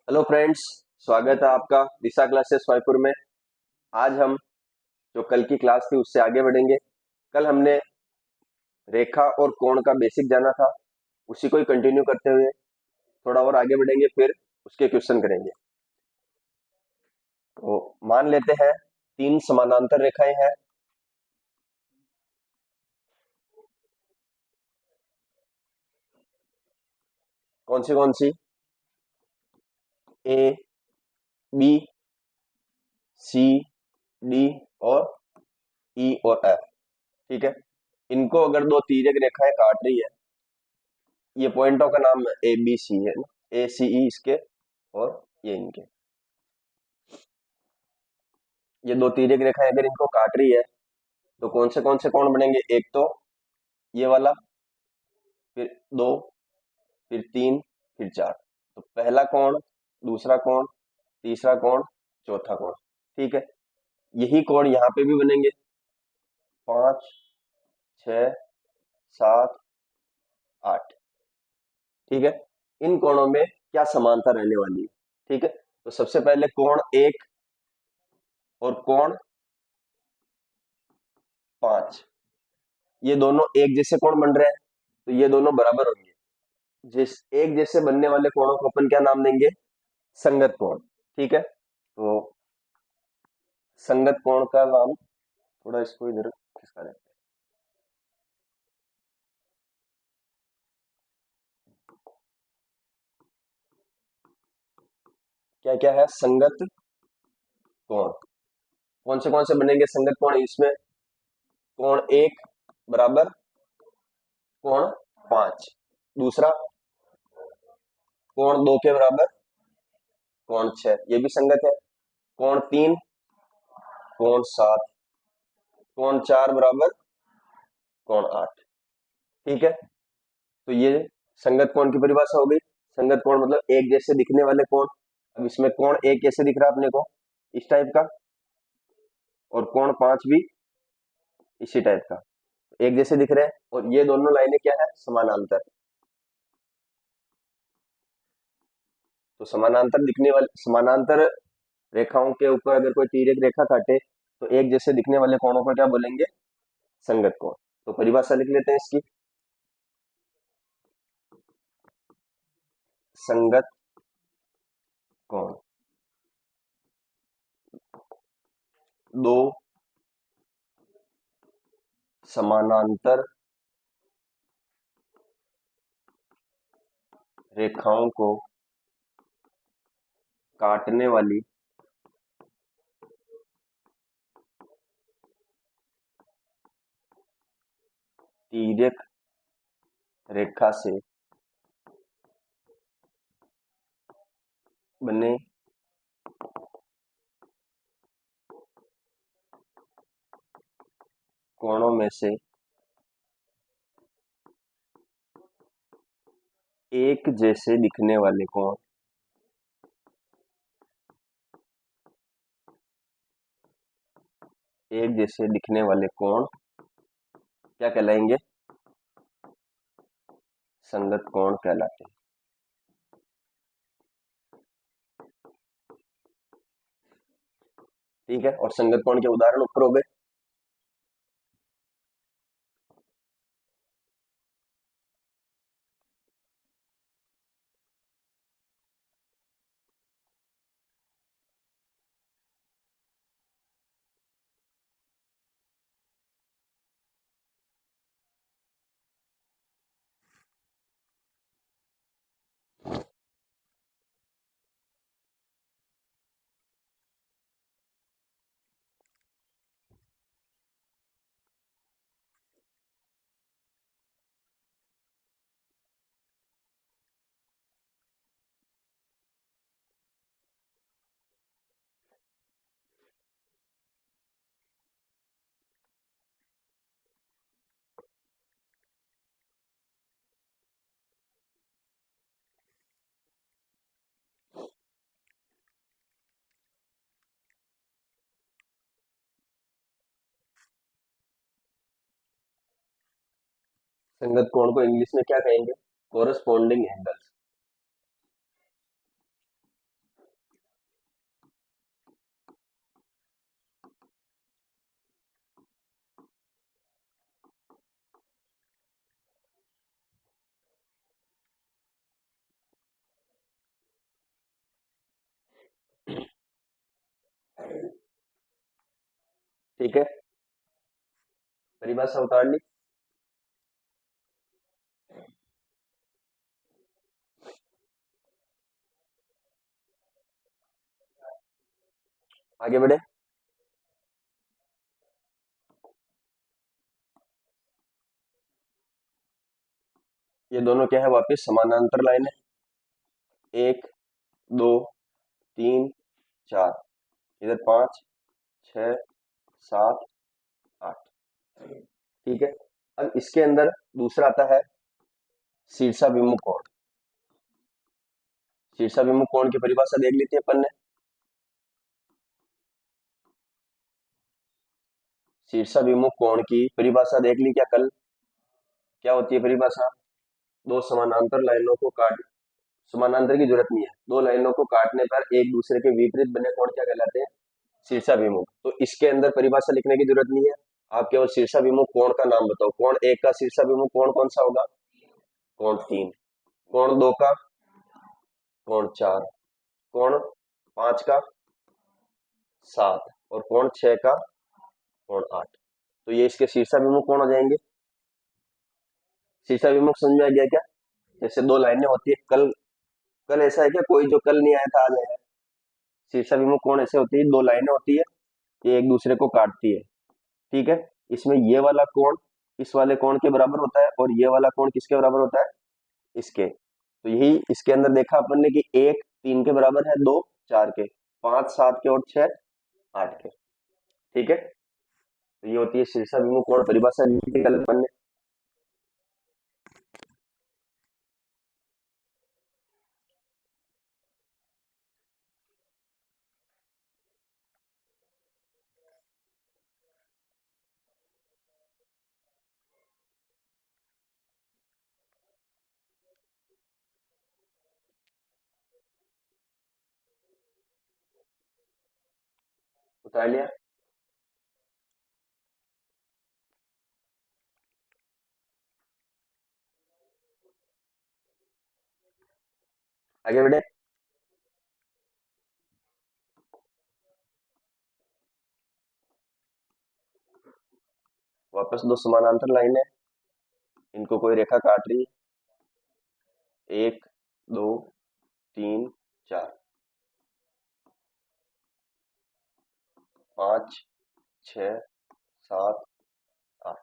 Hello friends. स्वागत है आपका दिशा क्लासेस वाईपुर में। आज हम जो कल की क्लास थी उससे आगे बढ़ेंगे। कल हमने रेखा और कोण का बेसिक जाना था, उसी को ही कंटिन्यू करते हुए थोड़ा और आगे बढ़ेंगे, फिर उसके क्वेश्चन करेंगे। तो मान लेते हैं तीन समानांतर रेखाएं हैं। कौन सी? ए, बी, सी, डी और ई और एफ। ठीक है। इनको अगर दो तिर्यक रेखाएं काट रही है, ये पॉइंटों का नाम ए बी सी है ना, ए सी ई इसके, और ये इनके। ये दो तिर्यक रेखाएं अगर इनको काट रही है तो कौन से कोण बनेंगे? एक तो ये वाला, फिर दो, फिर तीन, फिर चार। तो पहला कोण, दूसरा कोण, तीसरा कोण, चौथा कोण। ठीक है। यही कोण यहाँ पे भी बनेंगे। पांच, छ, सात, आठ। ठीक है। इन कोणों में क्या समानता रहने वाली है? ठीक है। तो सबसे पहले कोण एक और कोण पांच, ये दोनों एक जैसे कोण बन रहे हैं, तो ये दोनों बराबर होंगे। जिस एक जैसे बनने वाले कोणों को अपन क्या नाम देंगे? संगत कोण। ठीक है। तो संगत कोण का नाम, थोड़ा इसको इधर खिसका देते हैं। क्या क्या है? संगत कोण। कौन से बनेंगे संगत कोण इसमें? कोण एक बराबर कोण पांच, दूसरा कोण दो के बराबर कोण छह, ये भी संगत है। कोण तीन, कोण सात, कोण चार बराबर कोण आठ। ठीक है। तो ये संगत कोण की परिभाषा हो गई। संगत कोण मतलब एक जैसे दिखने वाले कोण। अब इसमें कोण एक कैसे दिख रहा है अपने को? इस टाइप का, और कोण पांच भी इसी टाइप का, एक जैसे दिख रहे हैं। और ये दोनों लाइनें क्या है? समानांतर। तो समानांतर दिखने वाले, समानांतर रेखाओं के ऊपर अगर कोई तिर्यक रेखा काटे तो एक जैसे दिखने वाले कोणों को क्या बोलेंगे? संगत कोण। तो परिभाषा लिख लेते हैं इसकी। संगत कोण दो समानांतर रेखाओं को काटने वाली तिर्यक रेखा से बने कोणों में से एक जैसे दिखने वाले कोण एक जैसे दिखने वाले कोण क्या कहलाएंगे? संगत कोण कहलाते हैं। ठीक है। और संगत कोण के उदाहरण ऊपर हो गए। संगत कोण को इंग्लिश में क्या कहेंगे? Corresponding angles. ठीक है, परिभाषा उतार ली। आगे बढ़े। ये दोनों क्या है, वापस समानांतर लाइन है। एक, दो, तीन, चार, इधर पांच, छ, सात, आठ। ठीक है। अब इसके अंदर दूसरा आता है शीर्षाभिमुख कोण। शीर्षाभिमुख कोण की परिभाषा देख ली थी अपन ने। शीर्षाभिमुख कोण की परिभाषा देख ली क्या कल? क्या होती है परिभाषा? दो समानांतर लाइनों को काट, समानांतर की जरूरत नहीं है, दो लाइनों को काटने पर एक दूसरे के विपरीत बने कोण क्या कहलाते हैं? शीर्षाभिमुख। तो इसके अंदर परिभाषा लिखने की जरूरत नहीं है, आप केवल शीर्षाभिमुख कोण का नाम बताओ। कोण एक का शीर्षाभिमुख कोण कौन सा होगा? कोण तीन। कोण दो का? कोण चार। कोण पांच का? सात। और कोण छह का? कोण आठ। तो ये इसके शीर्षाभिमुख कोण हो जाएंगे। शीर्षाभिमुख समझ में आ गया क्या? जैसे दो लाइनें होती है, कल कल ऐसा है क्या कोई जो कल नहीं आया था आज आया? शीर्षाभिमुख कोण ऐसे होती है, दो लाइनें होती है, ये एक दूसरे को काटती है। ठीक है। इसमें ये वाला कोण इस वाले कोण के बराबर होता है, और ये वाला कोण किसके बराबर होता है? इसके। तो यही इसके अंदर देखा अपन ने कि एक तीन के बराबर है, दो चार के, पांच सात के और छह आठ के। ठीक है। तो ये होती है शीर्षाभिमुख कोण परिभाषा लिखी कल अपन ने। उतार लिया। आगे बढ़े। वापस दो समानांतर लाइन है, इनको कोई रेखा काट रही है। एक, दो, तीन, चार, पांच, छ, सात, आठ।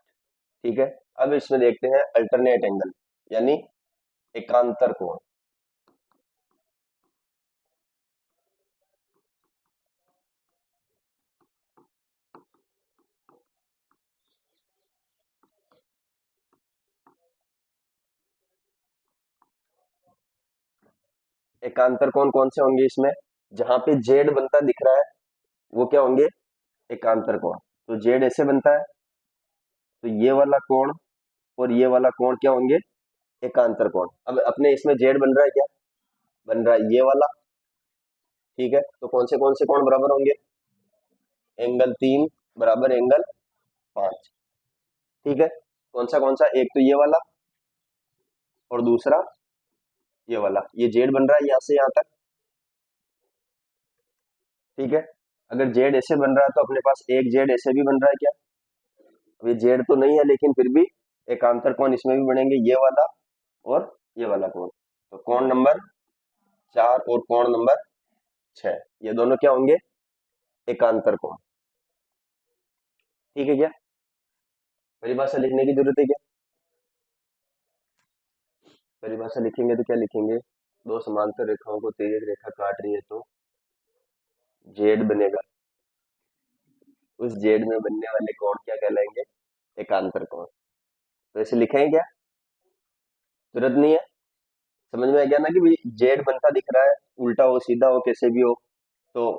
ठीक है। अब इसमें देखते हैं अल्टरनेट एंगल, यानी एकांतर कोण। एकांतर कोण कौन से होंगे इसमें? जहां पे जेड बनता दिख रहा है वो क्या होंगे? एकांतर कोण। तो जेड ऐसे बनता है, तो ये वाला कोण और ये वाला कोण क्या होंगे? एकांतर कोण। अब अपने इसमें जेड बन रहा है क्या? बन रहा है ये वाला। ठीक है। तो कौन से कोण बराबर होंगे? एंगल तीन बराबर एंगल पांच। ठीक है। कौन सा? एक तो ये वाला, और दूसरा ये वाला। ये जेड बन रहा है यहाँ से यहाँ तक। ठीक है। अगर जेड ऐसे बन रहा है तो अपने पास एक जेड ऐसे भी बन रहा है क्या? अब ये जेड तो नहीं है, लेकिन फिर भी एकांतर कोण इसमें भी बनेंगे, ये वाला और ये वाला कोण। तो कोण नंबर चार और कोण नंबर छह, ये दोनों क्या होंगे? एकांतर कोण। ठीक है क्या? परिभाषा लिखने की जरूरत है क्या? परिभाषा लिखेंगे तो क्या लिखेंगे? दो समांतर रेखाओं को तिर्यक रेखा काट रही है तो जेड बनेगा, उस जेड में बनने वाले कोण क्या कहलाएंगे? एकांतर कोण। तो ऐसे लिखेंगे क्या? जरूरत नहीं है। समझ में आ गया ना कि भाई जेड बनता दिख रहा है, उल्टा हो सीधा हो कैसे भी हो। तो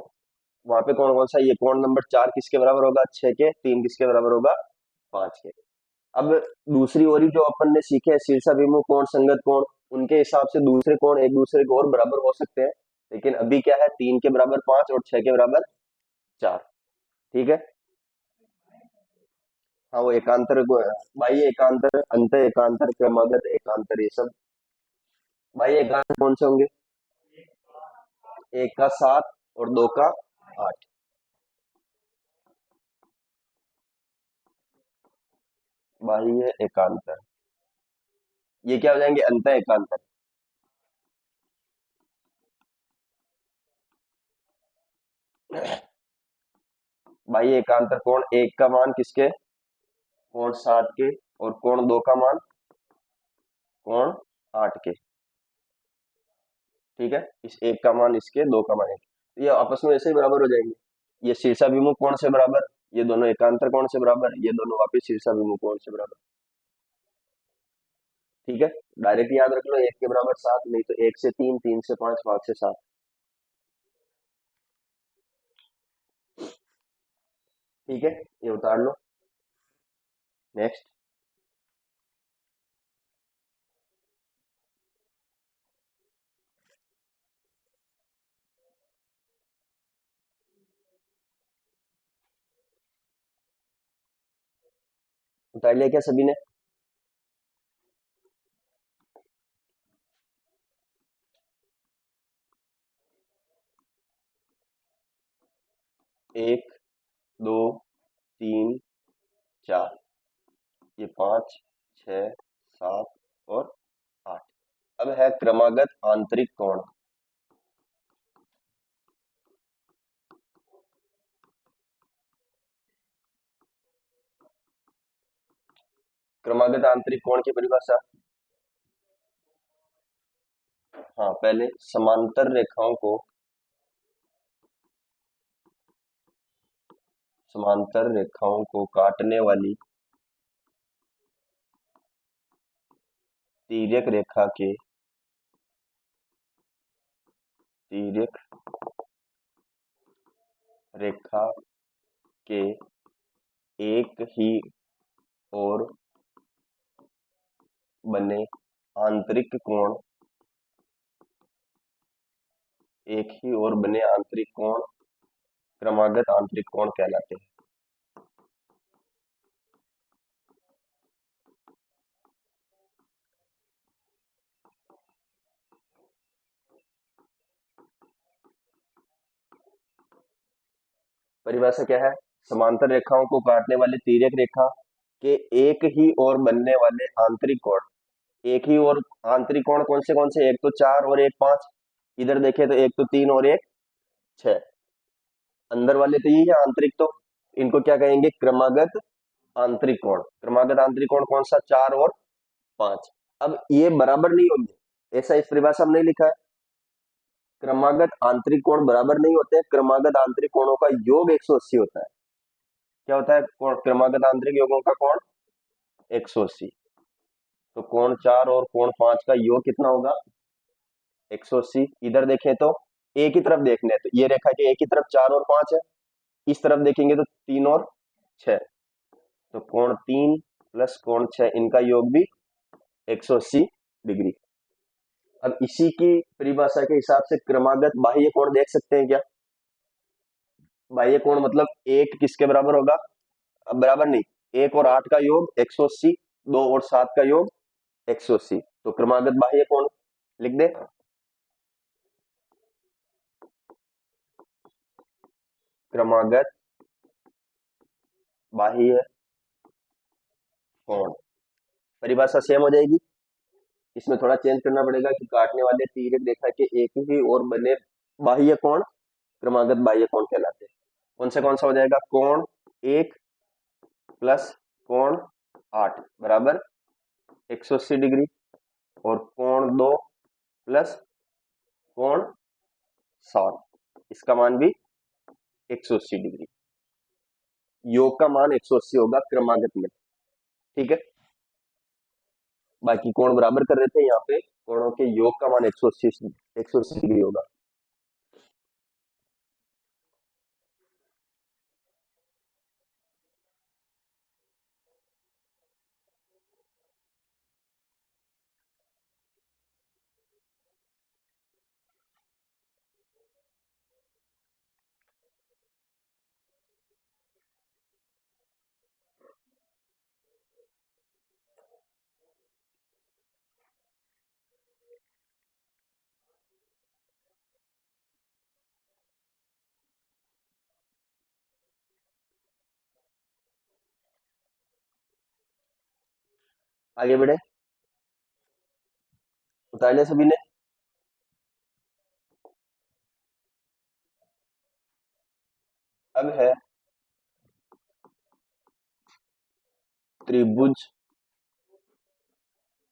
वहां पे कौन कौन सा, ये कोण नंबर चार किसके बराबर होगा? छह के। तीन किसके बराबर होगा? पांच के। अब दूसरी ओर जो अपन ने सीखे हैं शीर्षाभिमुख कोण, संगत कोण, उनके हिसाब से दूसरे कोण एक दूसरे को और बराबर हो सकते हैं, लेकिन अभी क्या है, तीन के बराबर पांच और छह के बराबर चार। ठीक है। हाँ, वो एकांतर बाह्य एकांतर, अंत एकांतर, क्रमागत एकांतर, ये सब बाह्य एकांतर कौन से होंगे? एक का सात और दो का आठ। बाह्य एकांतर, ये क्या हो जाएंगे, अंत एकांतर। बाह्य एकांतर कोण एक का मान किसके, कोण 7 के, और कोण 2 का मान कोण 8 के। ठीक है, इस एक का मान इसके, 2 का मान एक, ये आपस में ऐसे ही बराबर हो जाएंगे। ये शीर्षाभिमुख कोण से बराबर, ये दोनों एकांतर कोण से बराबर, ये दोनों वापिस शीर्षाभिमुख कोण से बराबर। ठीक है, डायरेक्ट याद रख लो, एक के बराबर 7, नहीं तो 1 से 3, 3 से 5, 5 से 7। ठीक है, ये उतार लो। नेक्स्ट, उतार लिया क्या सभी ने? एक, दो, तीन, चार, ये 5, 6, 7 और 8। अब है क्रमागत आंतरिक कोण। क्रमागत आंतरिक कोण की परिभाषा, हाँ पहले समांतर रेखाओं को काटने वाली तिर्यक रेखा के एक ही ओर बने आंतरिक कोण, एक ही ओर बने आंतरिक कोण क्रमागत आंतरिक कोण कहलाते हैं। परिभाषा क्या है, समांतर रेखाओं को काटने वाली तिर्यक रेखा के एक ही ओर बनने वाले आंतरिक कोण, एक ही ओर आंतरिक कोण कौन से, एक तो 4 और एक 5, इधर देखे तो एक तो 3 और एक 6, अंदर वाले तो यही है आंतरिक, तो इनको क्या कहेंगे, क्रमागत आंतरिक कोण। क्रमागत आंतरिक कोण कौन सा, 4 और 5। अब ये बराबर नहीं होंगे, ऐसा इस परिभाषा में नहीं लिखा है। क्रमागत आंतरिक कोण बराबर नहीं होते, क्रमागत आंतरिक कोणों का योग 180 होता है। क्या होता है, क्रमागत आंतरिक योगों का कोण 180। तो कोण 4 और कोण 5 का योग कितना होगा, 180। इधर देखें तो एक ही तरफ देखने हैं, तो ये रेखा के एक ही तरफ 4 और 5 है, इस तरफ देखेंगे तो 3 और 6, तो कोण 3 प्लस कोण 6, इनका योग भी 180 डिग्री। अब इसी की परिभाषा के हिसाब से क्रमागत बाह्य कोण देख सकते हैं क्या, बाह्य कोण मतलब एक किसके बराबर होगा, अब बराबर नहीं, 1 और 8 का योग 180, 2 और 7 का योग 180, तो क्रमागत बाह्य कोण लिख दे, क्रमागत बाह्य कोण। परिभाषा सेम हो जाएगी, इसमें थोड़ा चेंज करना पड़ेगा कि काटने वाले तिर्यक रेखा के एक ही ओर बने बाह्य कोण क्रमागत बाह्य कोण कहलाते हैं। कौन सा हो जाएगा, कोण 1 प्लस कोण 8 बराबर 180 डिग्री, और कोण 2 प्लस कोण 7, इसका मान भी 180 डिग्री। योग का मान 180 होगा क्रमागत में। ठीक है, बाकी कोण बराबर कर रहे थे, यहाँ पे कोणों के योग का मान 180 डिग्री होगा। आगे बढ़े, उतार लिया सभी ने। अब है त्रिभुज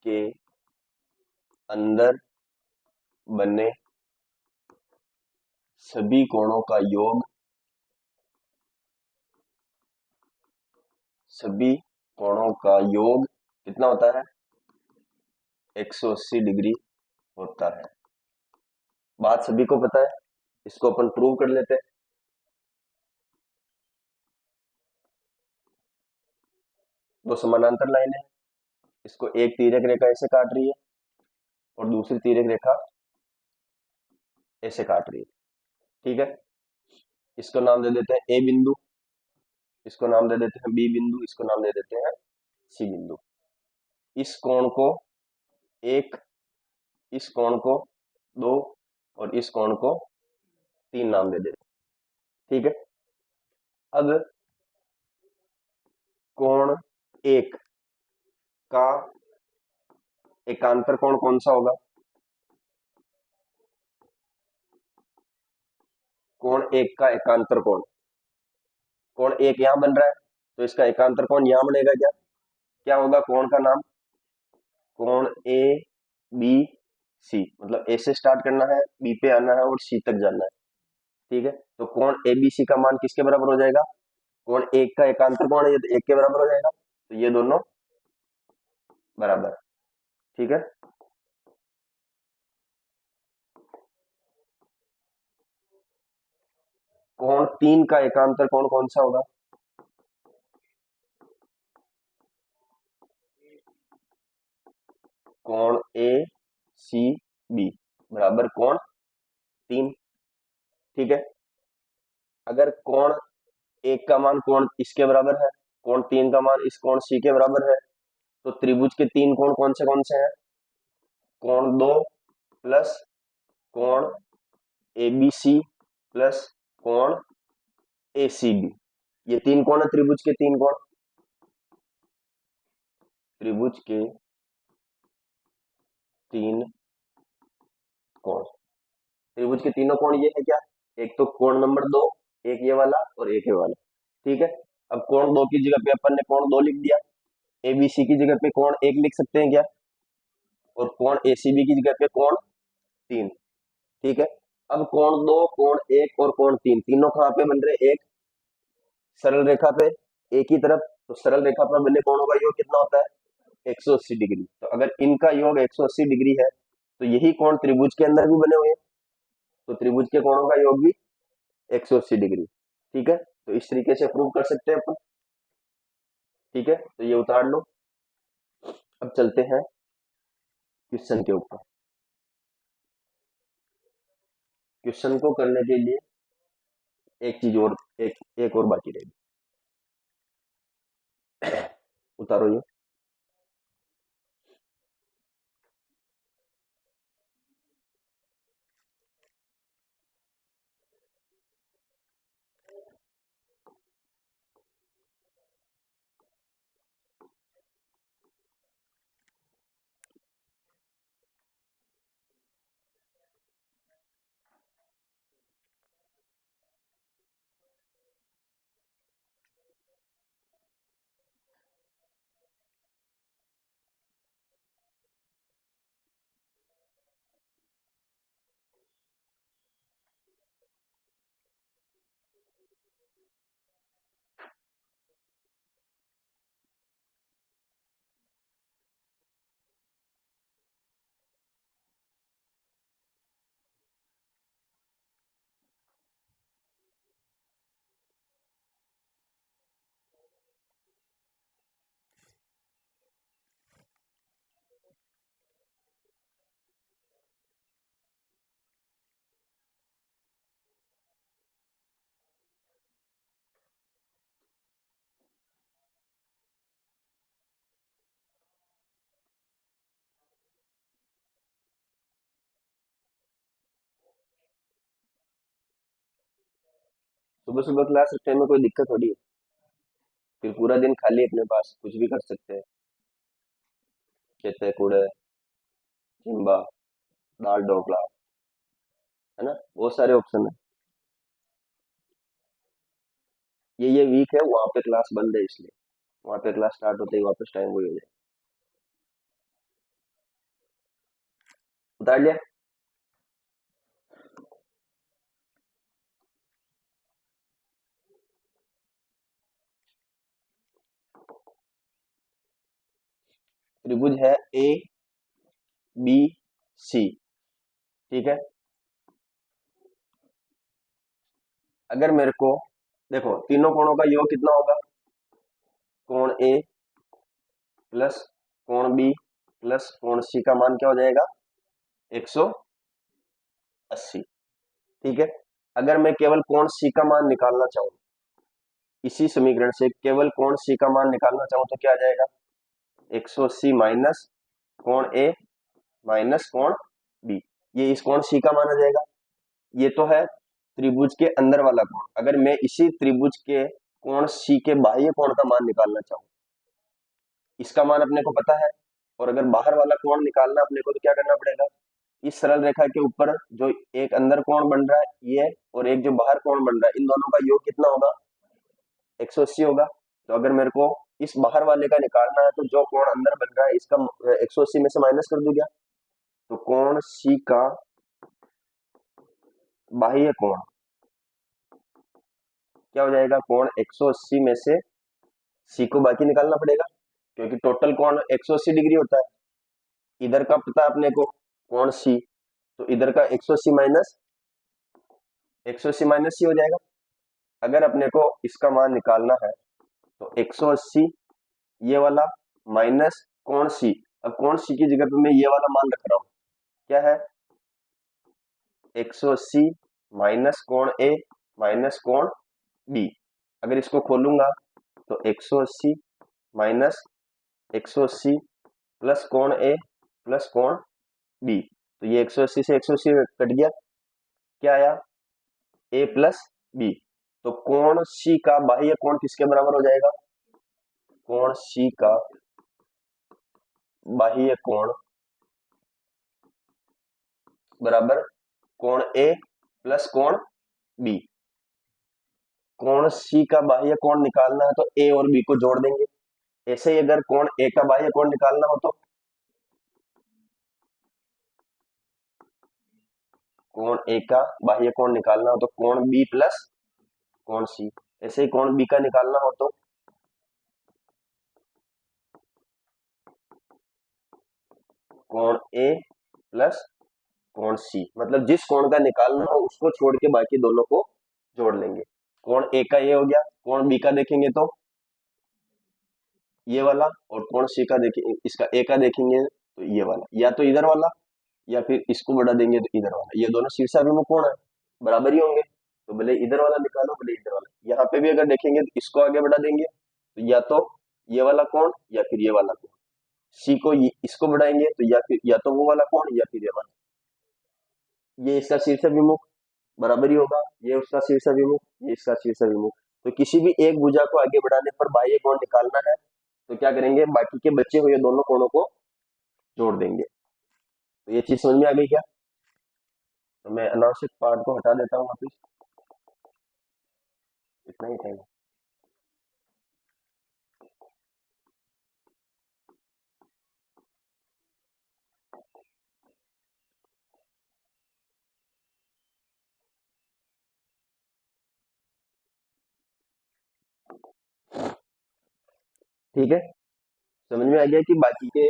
के अंदर बने सभी कोणों का योग, सभी कोणों का योग कितना होता है? 180 डिग्री होता है। बात सभी को पता है, इसको अपन प्रूव कर लेते हैं। दो समानांतर लाइन है, इसको एक तिर्यक रेखा ऐसे काट रही है और दूसरी तिर्यक रेखा ऐसे काट रही है। ठीक है, इसको नाम दे देते हैं ए बिंदु, इसको नाम दे देते हैं बी बिंदु, इसको नाम दे देते हैं सी बिंदु। इस कोण को एक, इस कोण को दो और इस कोण को तीन नाम दे देते हैं। ठीक है, अब कोण एक का एकांतर कोण कौन सा होगा? कोण एक का एकांतर कोण, कोण एक यहां बन रहा है तो इसका एकांतर कोण यहां बनेगा क्या? क्या होगा कोण का नाम? कोण ए बी सी, मतलब ए से स्टार्ट करना है, बी पे आना है और सी तक जाना है। ठीक है, तो कोण ए बी सी का मान किसके बराबर हो जाएगा? कोण एक का एकांतर कोण है, ये तो एक के बराबर हो जाएगा, तो ये दोनों बराबर है। ठीक है, कोण तीन का एकांतर कोण कौन सा होगा? कोण ए सी बी बराबर कोण तीन। ठीक है, अगर कोण एक का मान कोण इसके बराबर है, कोण तीन का मान इस कोण सी के बराबर है, तो त्रिभुज के तीन कोण कौन से हैं? कोण दो प्लस कोण ए बी सी प्लस कोण ए सी बी, ये तीन कोण है त्रिभुज के तीन कोण। त्रिभुज के तीन कोण, त्रिभुज के तीनों कोण ये है क्या? एक तो कोण नंबर दो, एक ये वाला और एक ये वाला। ठीक है, अब कोण दो की जगह पे अपन ने कोण दो लिख दिया, एबीसी की जगह पे कोण एक लिख सकते हैं क्या? और कोण एसीबी की जगह पे कोण तीन। ठीक है, अब कोण दो, कोण एक और कोण तीन, तीनों कहाँ पे बन रहे? एक सरल रेखा पे, एक ही तरफ। तो सरल रेखा पर बने कोणों का योग कितना होता है? 180 डिग्री। तो अगर इनका योग 180 डिग्री है तो यही कोण त्रिभुज के अंदर भी बने हुए हैं, तो त्रिभुज के कोणों का योग भी 180 डिग्री। ठीक है, तो इस तरीके से प्रूव कर सकते हैं अपन। ठीक है, तो ये उतार लो। अब चलते हैं क्वेश्चन के ऊपर। क्वेश्चन को करने के लिए एक चीज और, एक और बाकी रहेगी। उतारो ये। सुबह सुबह क्लास रखने में कोई दिक्कत थोड़ी है, फिर पूरा दिन खाली अपने पास कुछ भी कर सकते हैं। खेते कूड़े, जिम्बा, दाल ढोकला, है ना, बहुत सारे ऑप्शन है। ये वीक है, वहां पे क्लास बंद है, इसलिए वहां पे क्लास स्टार्ट होते ही वापस टाइम वही हो जाए। उतार लिया। त्रिभुज है ए बी सी, ठीक है। अगर मेरे को, देखो तीनों कोणों का योग कितना होगा, कोण ए प्लस कोण बी प्लस कोण सी का मान क्या हो जाएगा, 180, ठीक है। अगर मैं केवल कोण सी का मान निकालना चाहूँ, इसी समीकरण से केवल कोण सी का मान निकालना चाहूँ तो क्या आ जाएगा, 180 माइनस कोण ए माइनस कोण बी, ये इस कोण सी का मान आ जाएगा। ये तो है त्रिभुज के अंदर वाला कोण। अगर मैं इसी त्रिभुज के कोण सी के बाह्य कोण का मान निकालना चाहूँ, इसका मान अपने को पता है, और अगर बाहर वाला कोण निकालना अपने को तो क्या करना पड़ेगा, इस सरल रेखा के ऊपर जो एक अंदर कोण बन रहा है ये, और एक जो बाहर कोण बन रहा है, इन दोनों का योग कितना होगा, 180 होगा। तो अगर मेरे को इस बाहर वाले का निकालना है तो जो कोण अंदर बन रहा है इसका 180 में से माइनस कर दूं क्या, तो कोण सी का बाह्य कोण क्या हो जाएगा, कोण 180 में से सी को बाकी निकालना पड़ेगा, क्योंकि टोटल कोण 180 डिग्री होता है। इधर का पता है अपने को कोण सी, तो इधर का 180 माइनस 180 माइनस सी हो जाएगा। अगर अपने को इसका मान निकालना है तो 180 ये वाला माइनस कोण सी, अब कोण सी की जगह पे मैं ये वाला मान रख रहा हूं, क्या है, 180 माइनस कोण ए माइनस कोण बी। अगर इसको खोलूंगा तो 180 माइनस 180 प्लस कोण ए प्लस कोण बी, तो ये 180 से 180 कट गया, क्या आया, ए प्लस बी। तो कोण सी का बाह्य कोण किसके बराबर हो जाएगा, कोण सी का बाह्य कोण बराबर कोण ए प्लस कोण बी। कोण सी का बाह्य कोण निकालना है तो ए और बी को जोड़ देंगे। ऐसे ही अगर कोण ए का बाह्य कोण निकालना हो तो कोण ए का बाह्य कोण निकालना हो तो कोण बी प्लस कोण सी। ऐसे ही कोण बी का निकालना हो तो कोण ए प्लस कोण सी, मतलब जिस कोण का निकालना हो उसको छोड़ के बाकी दोनों को जोड़ लेंगे। कोण ए का ये हो गया, कोण बी का देखेंगे तो ये वाला, और कोण सी का देखेंगे, इसका ए का देखेंगे तो ये वाला, या तो इधर वाला या फिर इसको बढ़ा देंगे तो इधर वाला। ये दोनों शीर्षाभिमुख कोण है, बराबर ही होंगे, तो भले इधर वाला निकालो भले इधर वाला। यहाँ पे भी अगर देखेंगे तो इसको आगे बढ़ा देंगे तो या तो ये वाला कोण या फिर ये वाला कोण, सी को इसको बढ़ाएंगे तो या फिर या तो वो वाला कोण या फिर ये वाला। ये इसका शीर्षाभिमुख बराबर ही होगा, ये उसका शीर्षाभिमुख ये इसका शीर्षाभिमुख। तो किसी भी एक भुजा को आगे बढ़ाने पर बाह्य कोण निकालना है तो क्या करेंगे, बाकी के बचे हुए दोनों कोणों को जोड़ देंगे। तो ये चीज समझ में आ गई क्या, तो मैं अनावश्यक पार्ट को हटा देता हूँ वापिस, इतना ही टाइम। ठीक है, समझ में आ गया कि बाकी के,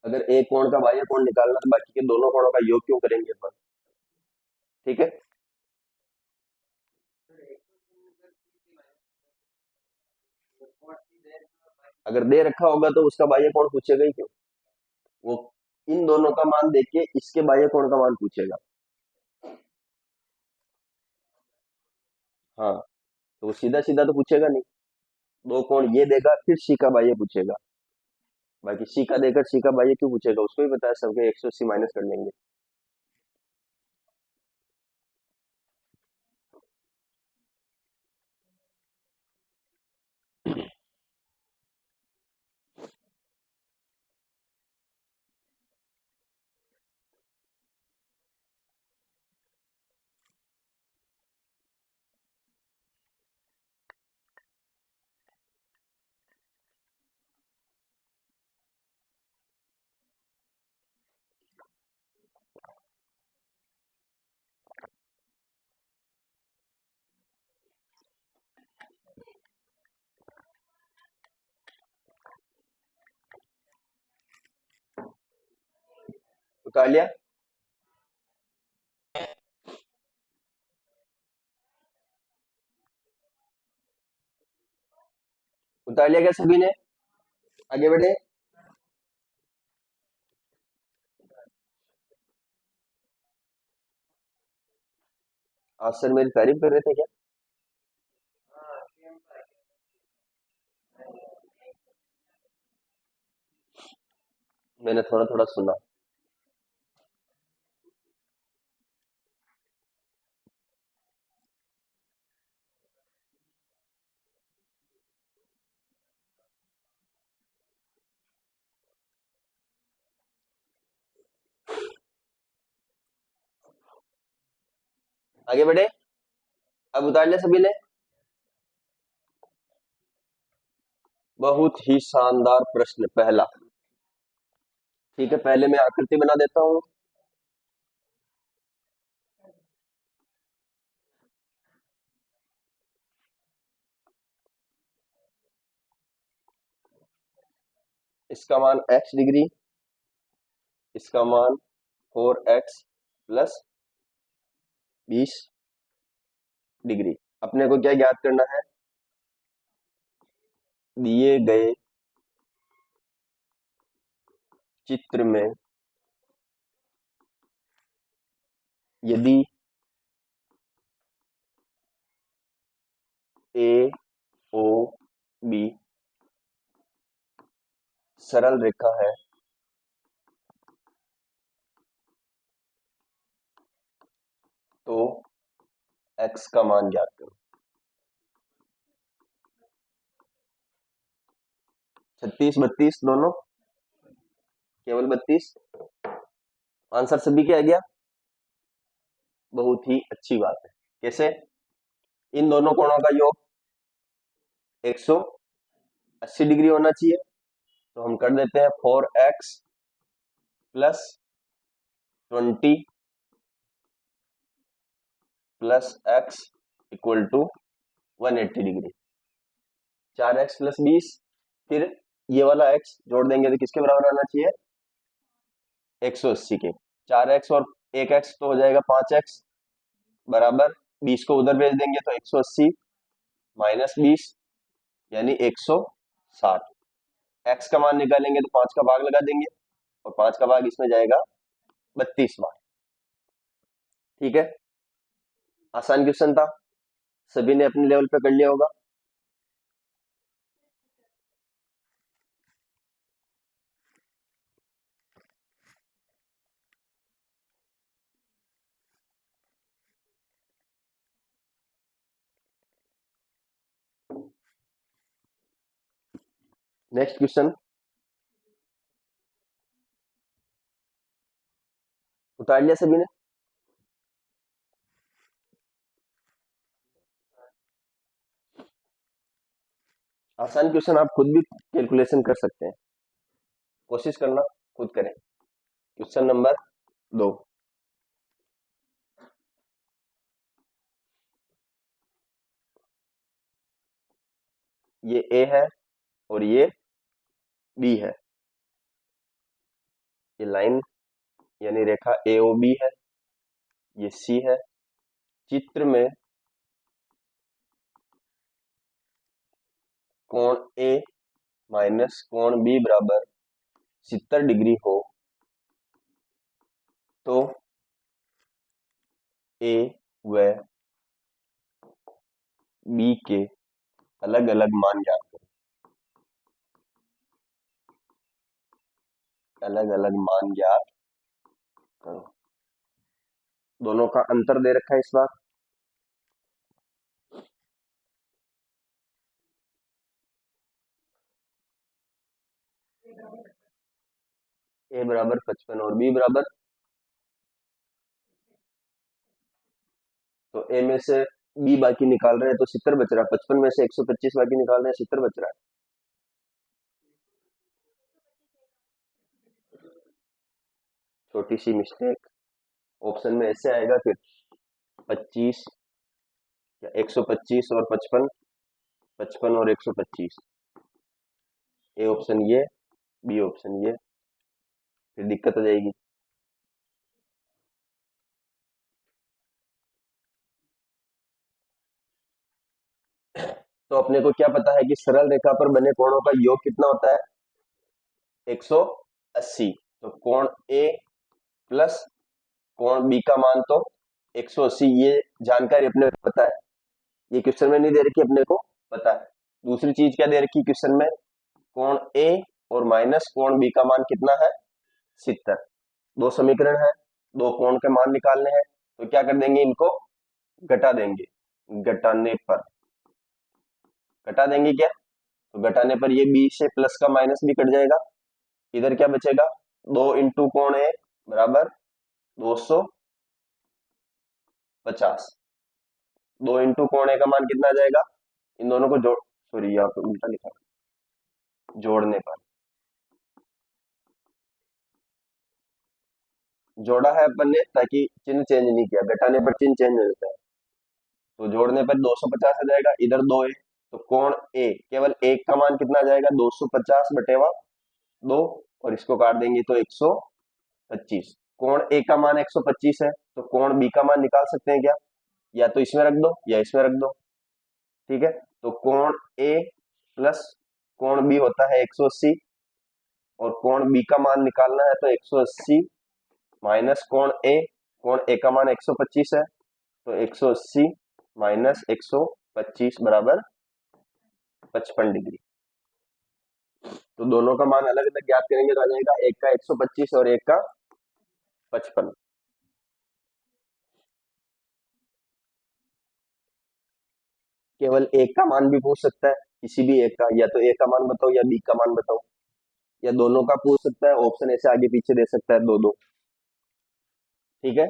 अगर एक कोण का बाह्य कोण निकालना तो बाकी के दोनों कोणों का योग क्यों करेंगे अपन, ठीक है। अगर दे रखा होगा तो उसका बाह्य कोण पूछेगा ही क्यों, वो इन दोनों का मान देख के इसके बाह्य कोण का मान पूछेगा। हाँ, तो वो सीधा सीधा तो पूछेगा नहीं, दो कोण ये देगा फिर सी का बाह्य पूछेगा, बाकी सी का देकर सी का बाह्य क्यों पूछेगा, उसको ही पता है सबके 180 माइनस कर लेंगे। उतार लिया? उतार लिया क्या सभी ने? आगे बढ़े। आज सर मेरी तारीफ कर रहे थे क्या? मैंने थोड़ा थोड़ा सुना। आगे बढ़े। अब उतार लिया सभी ने? बहुत ही शानदार प्रश्न पहला। ठीक है, पहले मैं आकृति बना देता हूँ। इसका मान x डिग्री, इसका मान 4x प्लस 20 डिग्री। अपने को क्या ज्ञात करना है? दिए गए चित्र में यदि ए ओ बी सरल रेखा है तो x का मान ज्ञात करो। 36 32 दोनों? केवल 32? आंसर सभी क्या आ गया? बहुत ही अच्छी बात है। कैसे? इन दोनों कोणों का योग 180 डिग्री होना चाहिए। तो हम कर देते हैं 4x plus 20 plus x equal to 180 degree. 4x plus 20, फिर ये वाला x जोड़ देंगे तो किसके बराबर आना चाहिए? 180 के। 4x और 1x तो हो जाएगा 5x बराबर 20 को उधर भेज देंगे तो 180 माइनस 20 यानी 160। x का मान निकालेंगे तो 5 का भाग लगा देंगे और 5 का भाग इसमें जाएगा 32 बार। ठीक है, आसान क्वेश्चन था, सभी ने अपने लेवल पे कर लिया होगा। नेक्स्ट क्वेश्चन, उतार लिया सभी ने? आसान क्वेश्चन, आप खुद भी कैलकुलेशन कर सकते हैं, कोशिश करना खुद करें। क्वेश्चन नंबर 2, ये ए है और ये बी है। ये लाइन यानी रेखा ए ओ बी है, ये सी है। चित्र में कोण ए माइनस कोण बी बराबर 70 डिग्री हो तो ए व बी के अलग अलग मान ज्ञात करें। अलग अलग मान ज्ञात करो। दोनों का अंतर दे रखा है इस बार। ए बराबर 55 और बी बराबर, तो ए में से बी बाकी निकाल रहे हैं तो 70 बच रहा है। 55 में से 125 बाकी निकाल रहे हैं, 70 बच रहा है। छोटी सी मिस्टेक, ऑप्शन में ऐसे आएगा फिर 25 या 125 और 55, 55 और 125। ए ऑप्शन ये, बी ऑप्शन ये, फिर दिक्कत हो जाएगी। तो अपने को क्या पता है कि सरल रेखा पर बने कोणों का योग कितना होता है? 180। तो कोण ए प्लस कोण बी का मान तो 180, ये जानकारी अपने को पता है। ये क्वेश्चन में नहीं दे रखी, अपने को पता है। दूसरी चीज क्या दे रखी क्वेश्चन में? कोण ए और माइनस कोण बी का मान कितना है? 70। दो समीकरण है, दो कोण के मान निकालने हैं, तो क्या कर देंगे? इनको घटा देंगे। घटाने पर घटा देंगे क्या? तो घटाने पर ये बी से प्लस का माइनस भी कट जाएगा। इधर क्या बचेगा? 2 कोण ए बराबर 250। 2 कोण ए का मान कितना आ जाएगा? इन दोनों को जोड़, सॉरी यहाँ पे उल्टा लिखा, जोड़ने पर, जोड़ा है अपन ने ताकि चिन्ह चेंज नहीं किया, घटाने पर चिन्ह चेंज हो जाता है। तो जोड़ने पर 250 आ जाएगा, इधर 2 है, तो कोण ए केवल एक का मान कितना आ जाएगा? 250 बटेवा 2, और इसको काट देंगे तो 125। कोण ए का मान 125 है, तो कोण बी का मान निकाल सकते हैं क्या? या तो इसमें रख दो या इसमें रख दो। ठीक है, तो कोण ए प्लस कोण बी होता है 180, और कोण बी का मान निकालना है तो 180 माइनस कोण ए का मान 125 है, तो 180 माइनस 125 बराबर 55 डिग्री। तो दोनों का मान अलग अलग ज्ञात करेंगे तो आ जाएगा, एक का 125 और एक का 55। केवल एक का मान भी पूछ सकता है, किसी भी एक का, या तो ए का मान बताओ या बी का मान बताओ, या दोनों का पूछ सकता है। ऑप्शन ऐसे आगे पीछे दे सकता है, दो दो। ठीक है,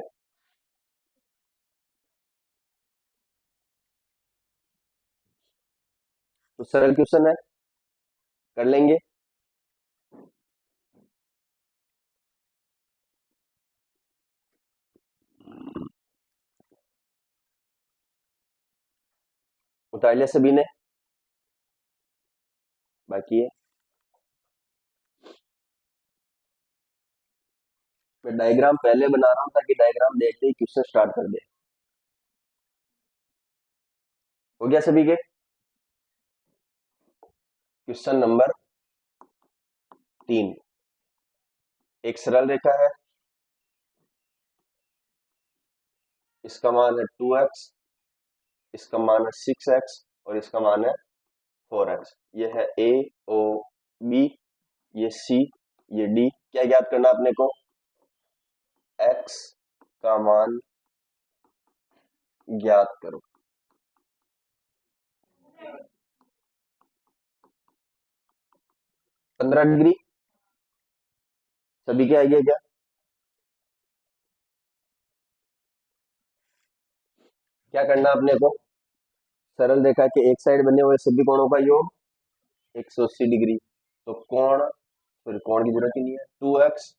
तो सरल क्वेश्चन है, कर लेंगे। उतार लिया सभी ने? बाकी है, मैं डायग्राम पहले बना रहा हूं ताकि डायग्राम देखते ही क्वेश्चन स्टार्ट कर दे। हो गया सभी के? Question number 3। एक सरल रेखा है, इसका मान है 2x, इसका मान है 6x, और इसका मान है 4x। ये है ए ओ बी, ये सी, ये डी। क्या ज्ञात करना अपने को? x का मान ज्ञात करो। 15 डिग्री। सभी के आइए क्या? क्या करना अपने को? सरल रेखा के एक साइड बने हुए सभी कोणों का योग 180 डिग्री। तो कोण, फिर कोण की जरूरत ही नहीं है, 2x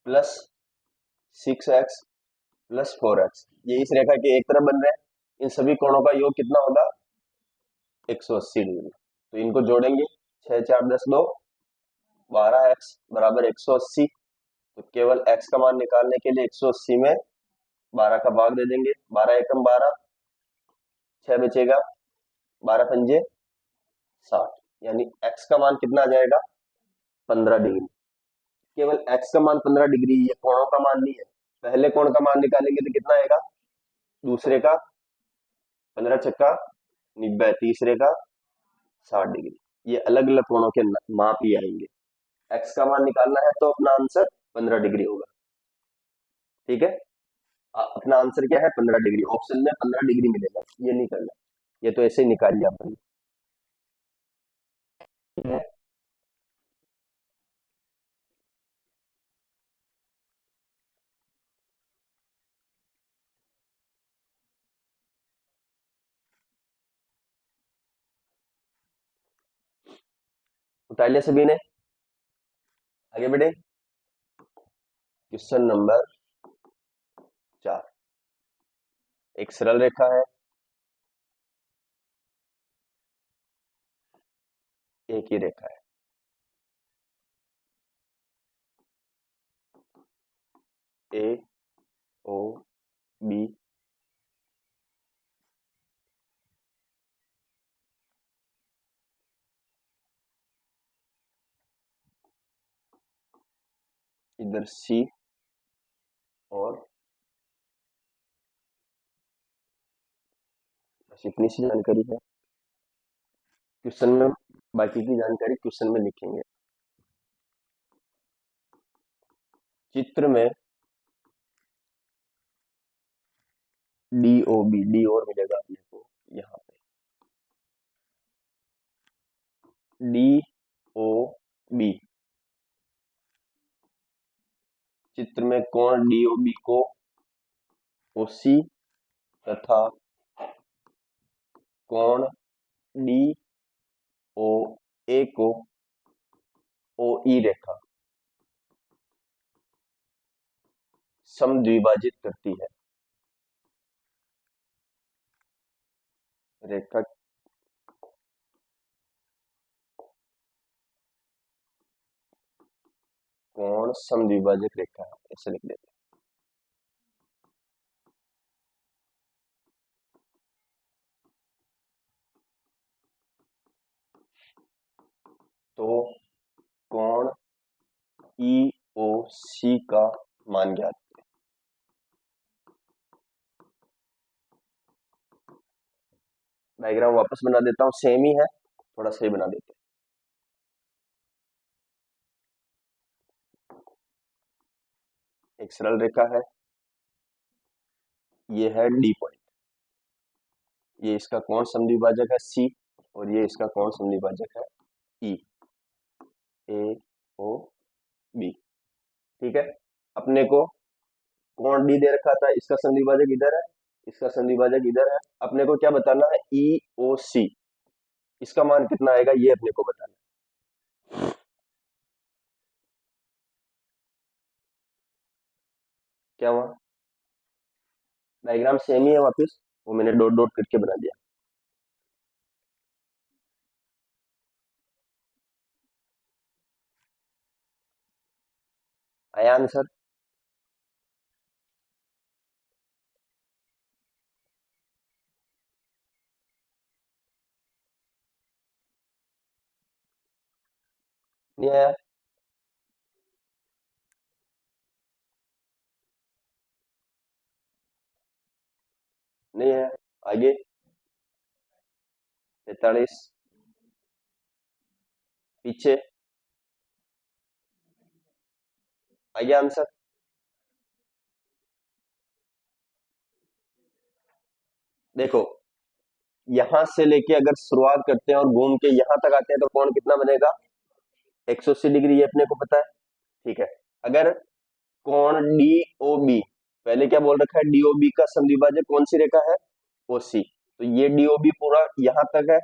plus 6x plus 4x, ये इस रेखा के एक तरफ बन रहे हैं। इन सभी कोणों का योग कितना होगा? 180 डिग्री। तो इनको जोड़ेंगे, 6 4 10 2, 12x बराबर 180। तो केवल x का मान निकालने के लिए 180 में 12 का भाग दे देंगे, 12 एकम 12, 6 बचेगा, 12 पंजे 60, यानी x का मान कितना आ जाएगा? 15 डिग्री। केवल x का मान 15 डिग्री, ये कोणों का मान नहीं है। पहले कोण का मान निकालेंगे तो कितना आएगा? दूसरे का 15 छक्का 90, तीसरे का 60 डिग्री। ये अलग अलग कोणों के माप ही आएंगे। x का मान निकालना है तो अपना आंसर 15 डिग्री होगा। ठीक है, अपना आंसर क्या है? 15 डिग्री। ऑप्शन में 15 डिग्री मिलेगा, ये नहीं करना, ये तो ऐसे ही निकाल लिया अपन ने। उतार लिया सभी ने? आगे बढ़े। Question number 4। एक सरल रेखा है, एक ही रेखा है, ए ओ बी, इधर सी और बस इतनी सी जानकारी है क्वेश्चन में। बाकी की जानकारी क्वेश्चन में लिखेंगे। चित्र में डी ओ बी, डी और मिलेगा अपने को यहाँ पे, डी ओ बी। चित्र में कोण डी ओ बी को ओ सी तथा कोण डी ओ ए को ओ ई रेखा समद्विभाजित करती है। रेखा कोण समद्विभाजक रेखा है, ऐसे लिख देते हैं। तो कोण ई ओ सी का मान ज्ञात। डायग्राम वापस बना देता हूँ, सेम ही है, थोड़ा सही बना देते हैं। एक सरल रेखा है, ये है डी पॉइंट, ये इसका कोण समद्विभाजक है सी, और ये इसका कोण समद्विभाजक है ई, ए ओ बी। ठीक है, अपने को कोण डी दे रखा था, इसका समद्विभाजक इधर है, इसका समद्विभाजक इधर है। अपने को क्या बताना है, ई ओ सी, इसका मान कितना आएगा ये अपने को बताना है। क्या हुआ, डायग्राम सेम ही है वापस, वो मैंने डॉट डॉट करके बना दिया। आया आंसर? नहीं आया? नहीं है, आगे 43, पीछे आ गया आंसर। देखो, यहां से लेके अगर शुरुआत करते हैं और घूम के यहां तक आते हैं तो कोण कितना बनेगा, 180 डिग्री, ये अपने को पता है। ठीक है, अगर कोण डी ओ बी, पहले क्या बोल रखा है, डी ओ बी का समद्विभाजक कौन सी रेखा है, ओ सी, तो ये डी ओ बी पूरा यहां तक है।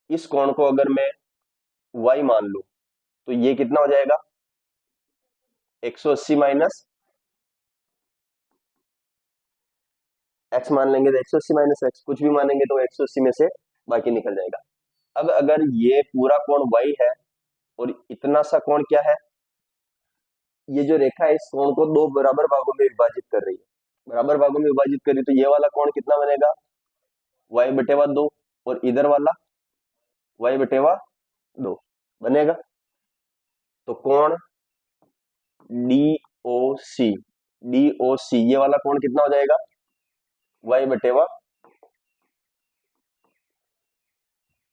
इस कोण को अगर मैं y मान लू तो ये कितना हो जाएगा, 180 माइनस x मान लेंगे तो 180 माइनस x, कुछ भी मानेंगे तो 180 में से बाकी निकल जाएगा। अब अगर ये पूरा कोण y है और इतना सा कोण क्या है, ये जो रेखा है इस कोण को दो बराबर भागों में विभाजित कर रही है, बराबर भागों में विभाजित कर रही है, तो ये वाला कोण कितना बनेगा, y/2, और इधर वाला y/2 बनेगा। तो कोण DOC, DOC ये वाला कोण कितना हो जाएगा, y/2,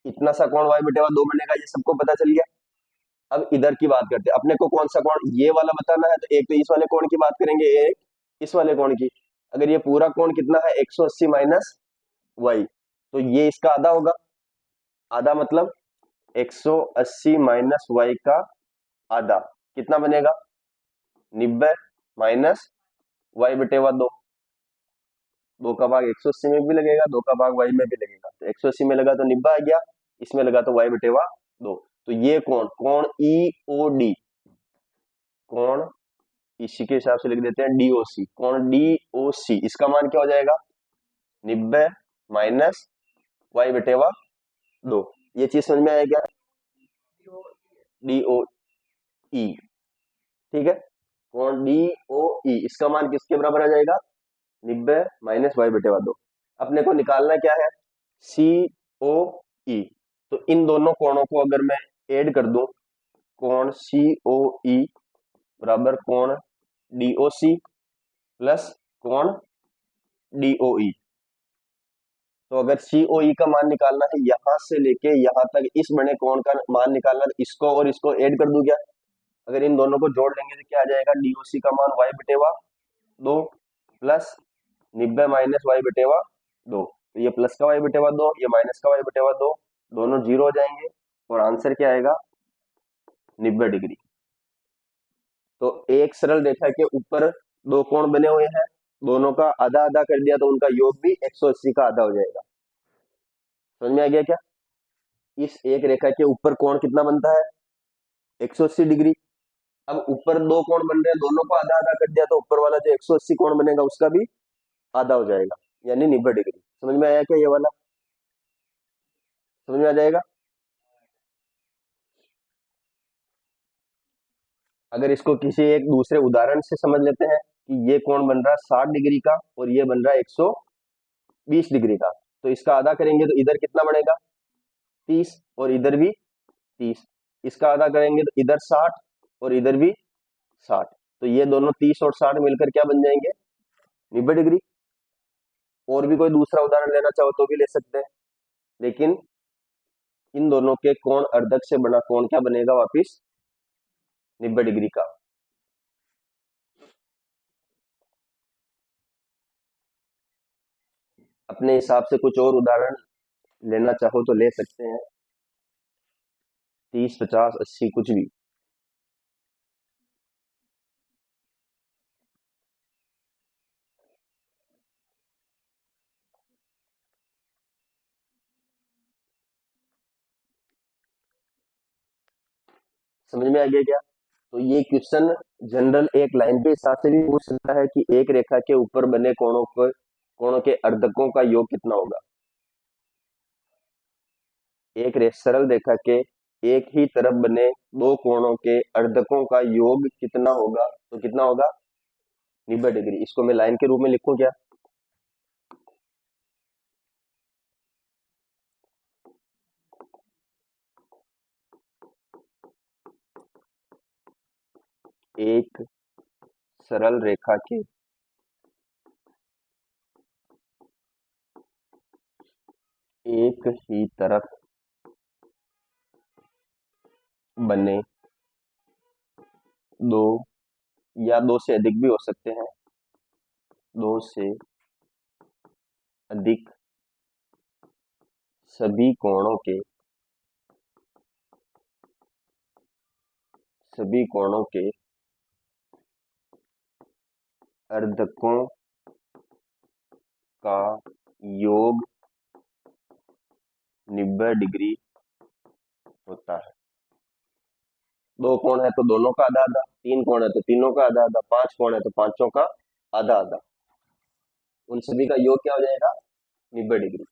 इतना सा कोण y/2 बनेगा, ये सबको पता चल गया। अब इधर की बात करते हैं, अपने को कौन सा कोण ये वाला बताना है, तो एक तो इस वाले कोण की बात करेंगे, एक इस वाले कोण की। अगर ये पूरा कोण कितना है, 180 माइनस y, तो ये इसका आधा होगा। आधा मतलब 180 माइनस y का आधा कितना बनेगा, 90 माइनस y/2, 2 का भाग 180 में भी लगेगा, 2 का भाग y में भी लगेगा, तो 180 में लगा तो 90 आ गया, इसमें लगा तो y/2। तो ये कोण, कोण EOD, कोण इसी के हिसाब से लिख देते हैं DOC, कोण DOC, इसका मान क्या हो जाएगा, 90 माइनस y/2। ये चीज समझ में आएगा, DOE। ठीक है, कोण DOE इसका मान किसके बराबर आ जाएगा, 90 माइनस y/2। अपने को निकालना क्या है, COE। तो इन दोनों कोणों को अगर मैं ऐड कर दूं, कोण COE बराबर कोण डीओसी प्लस कोण डीओई। तो अगर सीओई का मान निकालना है यहां से लेके यहां तक इस बने कोण का मान निकालना है, तो इसको और इसको ऐड कर दूं क्या? अगर इन दोनों को जोड़ लेंगे तो क्या आ जाएगा? डीओसी का मान वाई बटेवा दो प्लस 90 माइनस वाई बटेवा दो। तो ये प्लस का वाई बटेवा दो, ये माइनस का वाई बटेवा दो, दोनों जीरो हो जाएंगे और आंसर क्या आएगा? 90 डिग्री। तो एक सरल रेखा के ऊपर दो कोण बने हुए हैं, दोनों का आधा आधा कर दिया तो उनका योग भी 180 का आधा हो जाएगा। समझ में आ गया क्या? इस एक रेखा के ऊपर कोण कितना बनता है? 180 डिग्री। अब ऊपर दो कोण बन रहे हैं, दोनों को आधा आधा कर दिया तो ऊपर वाला जो 180 कोण बनेगा उसका भी आधा हो जाएगा, यानी 90 डिग्री। समझ में आया क्या ये वाला? समझ में आ जाएगा? अगर इसको किसी एक दूसरे उदाहरण से समझ लेते हैं कि ये कोण बन रहा है 60 डिग्री का और ये बन रहा है 120 डिग्री का, तो इसका आधा करेंगे तो इधर कितना बनेगा? 30 और इधर भी 30। इसका आधा करेंगे तो इधर 60 और इधर भी 60। तो ये दोनों 30 और 60 मिलकर क्या बन जाएंगे? 90 डिग्री। और भी कोई दूसरा उदाहरण लेना चाहो तो भी ले सकते हैं, लेकिन इन दोनों के कोण अर्धक से बड़ा कोण क्या बनेगा वापिस? 90 डिग्री का। अपने हिसाब से कुछ और उदाहरण लेना चाहो तो ले सकते हैं, 30 50 80 कुछ भी। समझ में आ गया क्या? तो ये क्वेश्चन जनरल एक लाइन के हिसाब से भी पूछ सकता है कि एक रेखा के ऊपर बने कोणों के अर्धकों का योग कितना होगा। सरल रेखा के एक ही तरफ बने दो कोणों के अर्धकों का योग कितना होगा? तो कितना होगा? 90 डिग्री। इसको मैं लाइन के रूप में लिखूं क्या? एक सरल रेखा के एक ही तरफ बने दो या दो से अधिक भी हो सकते हैं, दो से अधिक सभी कोणों के अर्धकों का योग 90 डिग्री होता है। दो कोण है तो दोनों का आधा आधा, तीन कोण है तो तीनों का आधा आधा, पांच कोण है तो पांचों का आधा आधा, उन सभी का योग क्या हो जाएगा? 90 डिग्री।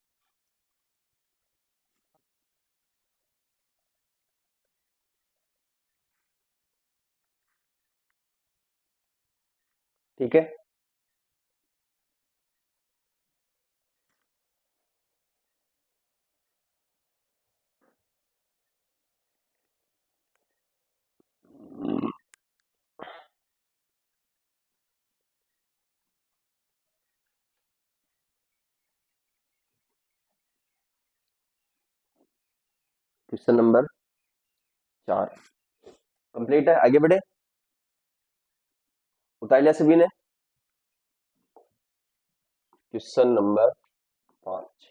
ठीक है। क्वेश्चन नंबर 4 कंप्लीट है। आगे बढ़े। उतार लिया सभी ने? Question number 5।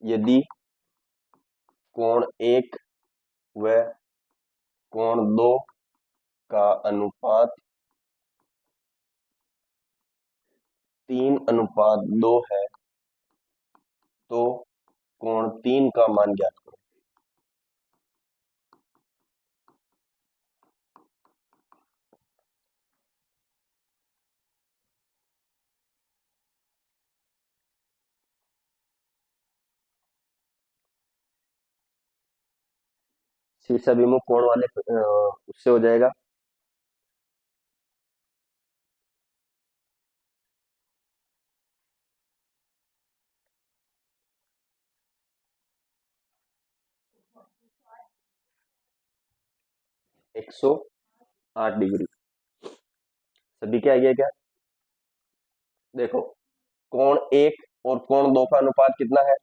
यदि कोण 1 व कोण 2 का अनुपात 3:2 है तो कोण 3 का मान ज्ञात करो। शीर्षाभिमुख कोण वाले उससे हो जाएगा। 108 डिग्री। सभी क्या आ गया क्या? देखो, कोण एक और कोण दो का अनुपात कितना है?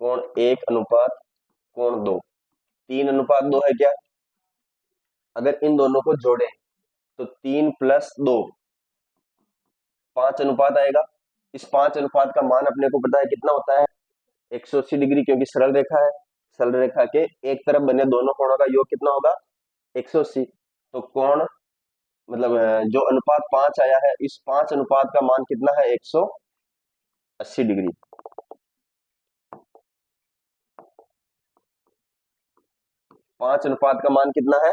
कोण एक अनुपात कोण दो, 3:2 है क्या? अगर इन दोनों को जोड़ें तो 3 + 2 5 अनुपात आएगा। इस 5 अनुपात का मान अपने को पता है कितना होता है? 180 डिग्री, क्योंकि सरल रेखा है। सरल रेखा के एक तरफ बने दोनों कोणों का योग कितना होगा? 180। तो कोण मतलब जो अनुपात 5 आया है, इस 5 अनुपात का मान कितना है? 180 डिग्री। 5 अनुपात का मान कितना है?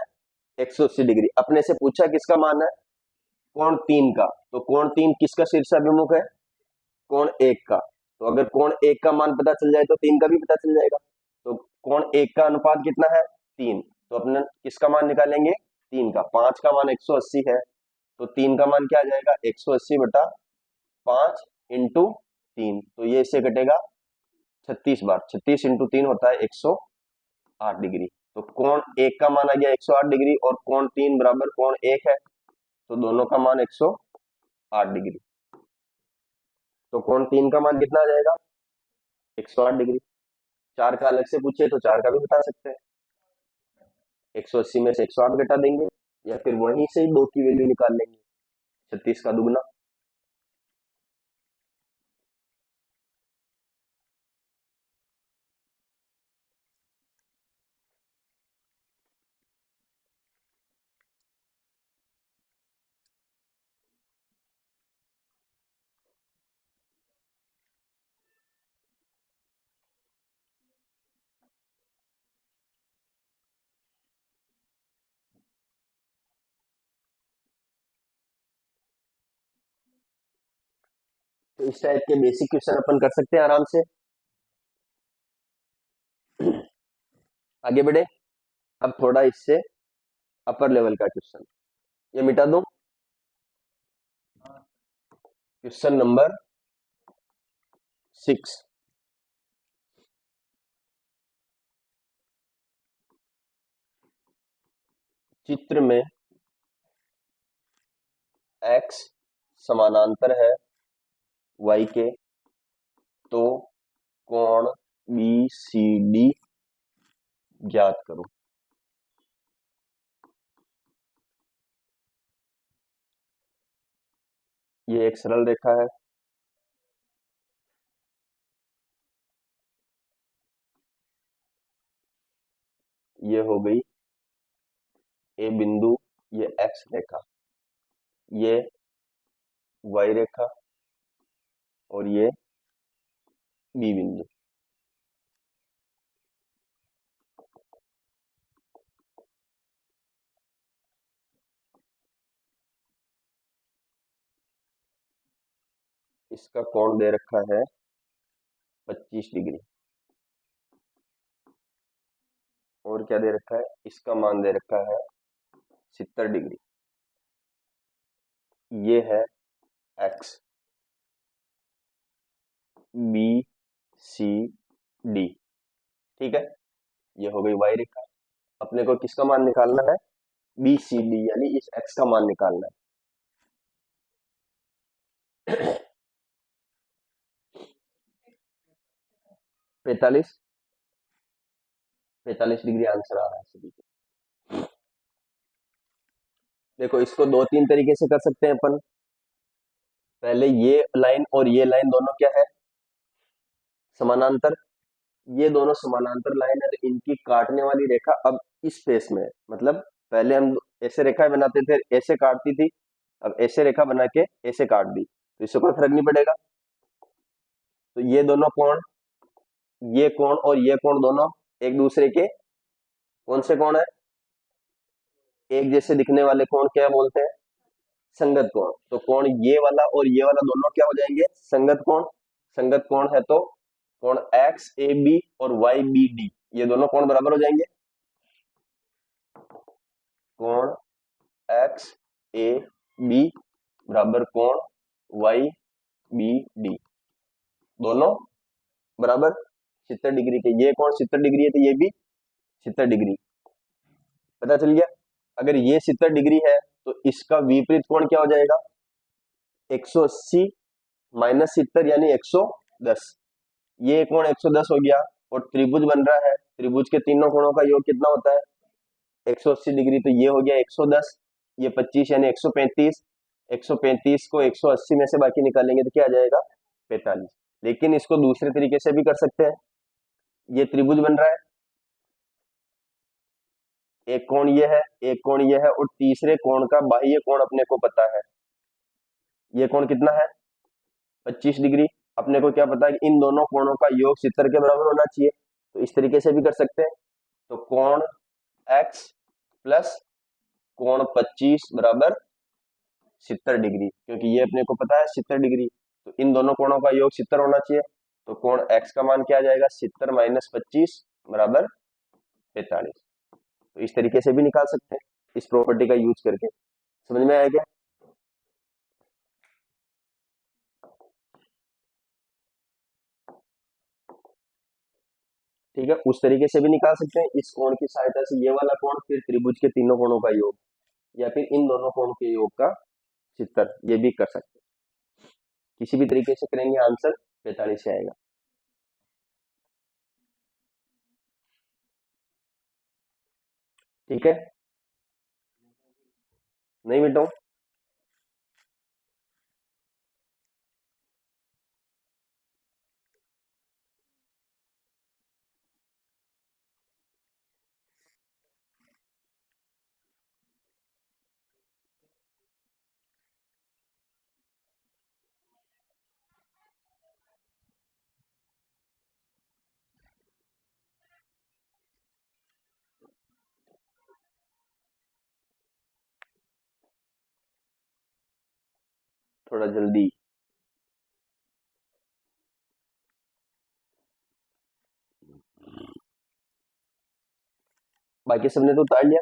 180 डिग्री। अपने से पूछा किसका मान है? कोण 3 का। तो कोण 3 किसका शीर्षाभिमुख है? कोण 1 का। तो अगर कोण 1 का मान पता चल जाए तो 3 का भी पता चल जाएगा। तो कोण 1 का अनुपात कितना है? 3। तो अपने किसका मान निकालेंगे? 3 का। 5 का मान 180 है, तो 3 का मान क्या आ जाएगा? 180/5 इंटू 3। तो ये इससे कटेगा 36 बार। 36 इंटू 3 होता है 108 डिग्री। तो कोण 1 का मान आ गया 108 डिग्री, और कोण 3 बराबर कोण 1 है, तो दोनों का मान 108 डिग्री। तो कोण 3 का मान कितना आ जाएगा? 108 डिग्री। 4 का अलग से पूछे तो 4 का भी बता सकते हैं। 180 में से 108 घटा देंगे, या फिर वहीं से ही 2 की वैल्यू निकाल लेंगे। 36 का दुगना। तो इस टाइप के बेसिक क्वेश्चन अपन कर सकते हैं आराम से। आगे बढ़े। अब थोड़ा इससे अपर लेवल का क्वेश्चन, ये मिटा दूं। Question number 6। चित्र में x समानांतर है y के, तो कोण BCD ज्ञात करो। ये एक सरल रेखा है। ये हो गई ए बिंदु, ये x रेखा, ये y रेखा, और ये B बिंदु। इसका कोण दे रखा है 25 डिग्री। और क्या दे रखा है? इसका मान दे रखा है 70 डिग्री। ये है x, B C D। ठीक है, ये हो गई y रेखा। अपने को किसका मान निकालना है? BCD, यानी इस x का मान निकालना है। 45 डिग्री आंसर आ रहा है सभी को। देखो, इसको दो तीन तरीके से कर सकते हैं अपन। पहले ये लाइन और ये लाइन दोनों क्या है? समानांतर। ये दोनों समानांतर लाइन है, तो इनकी काटने वाली रेखा अब इस फेस में है। मतलब पहले हम ऐसे रेखा बनाते थे, ऐसे काटती थी, अब ऐसे रेखा बना के ऐसे काट दी, तो इससे कोई फर्क नहीं पड़ेगा। तो ये दोनों कोण, ये कोण और ये कोण दोनों एक दूसरे के कौन से कोण है? एक जैसे दिखने वाले कोण क्या बोलते हैं? संगत कोण। तो कोण ये वाला और ये वाला दोनों क्या हो जाएंगे? संगत कोण। संगत कोण है तो कोण XAB और YBD, ये दोनों कोण बराबर हो जाएंगे। कोण XAB बराबर कोण YBD, दोनों बराबर 70 डिग्री के। ये कोण 70 डिग्री है, तो ये भी 70 डिग्री। पता चल गया। अगर ये 70 डिग्री है तो इसका विपरीत कोण क्या हो जाएगा, 180 माइनस 70 यानी 110। ये कोण 110 हो गया और त्रिभुज बन रहा है, त्रिभुज के तीनों कोणों का योग कितना होता है, 180 डिग्री। तो ये हो गया 110, ये 25 यानी 135। 135 को 180 में से बाकी निकालेंगे तो क्या आ जाएगा, 45। लेकिन इसको दूसरे तरीके से भी कर सकते हैं। ये त्रिभुज बन रहा है, एक कोण ये है, एक कोण ये है और तीसरे कोण का बाह्य कोण अपने को पता है। ये कोण कितना है, 25 डिग्री। अपने को क्या पता है कि इन दोनों कोणों का योग 70 के बराबर होना चाहिए। तो इस तरीके से भी कर सकते हैं। तो कोण x प्लस कोण 25 बराबर 70 डिग्री, क्योंकि ये अपने को पता है 70 डिग्री। तो इन दोनों कोणों का योग 70 होना चाहिए। तो कोण x का मान क्या आ जाएगा, 70 माइनस 25 बराबर 45। तो इस तरीके से भी निकाल सकते हैं, इस प्रॉपर्टी का यूज करके। समझ में आया क्या? ठीक है, उस तरीके से भी निकाल सकते हैं, इस कोण की सहायता से ये वाला कोण, फिर त्रिभुज के तीनों कोणों का योग, या फिर इन दोनों कोण के योग का 70, ये भी कर सकते हैं। किसी भी तरीके से करेंगे आंसर 45 से आएगा। ठीक है, नहीं बेटा, थोड़ा जल्दी। बाकी सबने तो उतार लिया।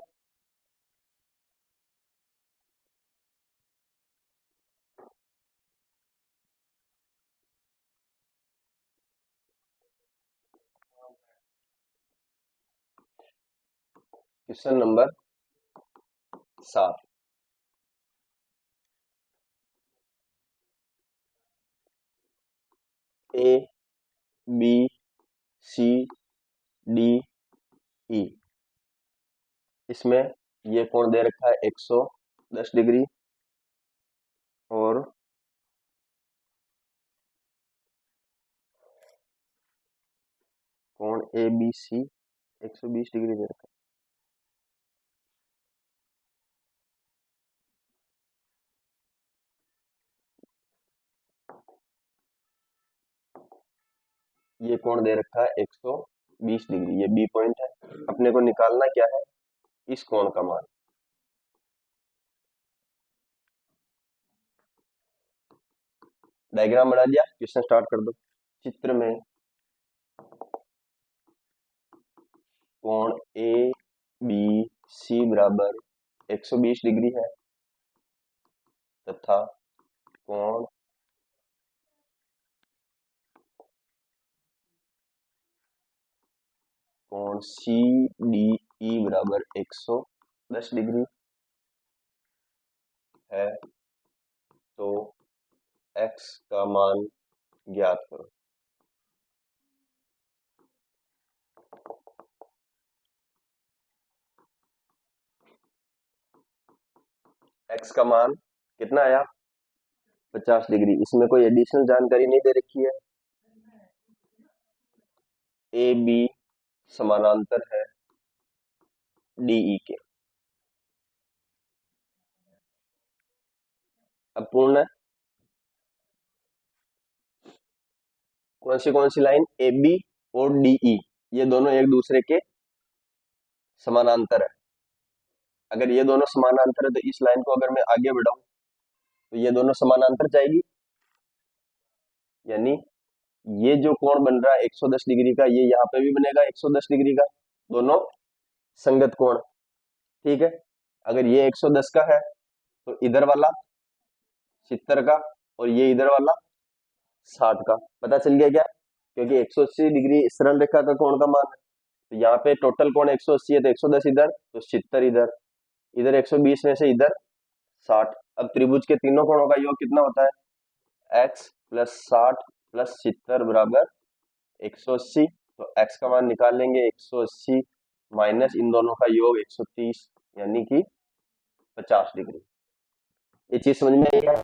Question number 7, A B C D E, इसमें ये कोण दे रखा है 110 डिग्री और कोण ए बी सी 120 डिग्री दे रखा है। ये कोण दे रखा है 120 डिग्री, ये बी पॉइंट है। अपने को निकालना क्या है, इस कोण का मान। डायग्राम बना दिया, क्वेश्चन स्टार्ट कर दो। चित्र में कोण ए बी सी बराबर 120 डिग्री है तथा कोण कोण सी डी ई बराबर 110 डिग्री है, तो x का मान ज्ञात करो। x का मान कितना आया, 50 डिग्री। इसमें कोई एडिशनल जानकारी नहीं दे रखी है। ए बी समानांतर है डीई के। अब पूर्ण है, कौन सी लाइन, ए बी और डीई, ये दोनों एक दूसरे के समानांतर है। अगर ये दोनों समानांतर है तो इस लाइन को अगर मैं आगे बढ़ाऊं तो ये दोनों समानांतर जाएगी, यानी ये जो कोण बन रहा है 110 डिग्री का, ये यहाँ पे भी बनेगा 110 डिग्री का, दोनों संगत कोण। ठीक है, अगर ये 110 का है तो इधर वाला 70 का और ये इधर वाला 60 का। पता चल गया क्या, क्योंकि 180 डिग्री सरल रेखा का कोण का मान है, तो यहाँ पे टोटल कोण 180 है, तो 110 इधर, तो 76 इधर, इधर 120 में से इधर 60। अब त्रिभुज के तीनों कोणों का योग कितना होता है? x प्लस 60 प्लस 70 बराबर 180। तो x का मान निकाल लेंगे, 180 माइनस इन दोनों का योग 130, यानी कि 50 डिग्री। ये चीज समझ में आई?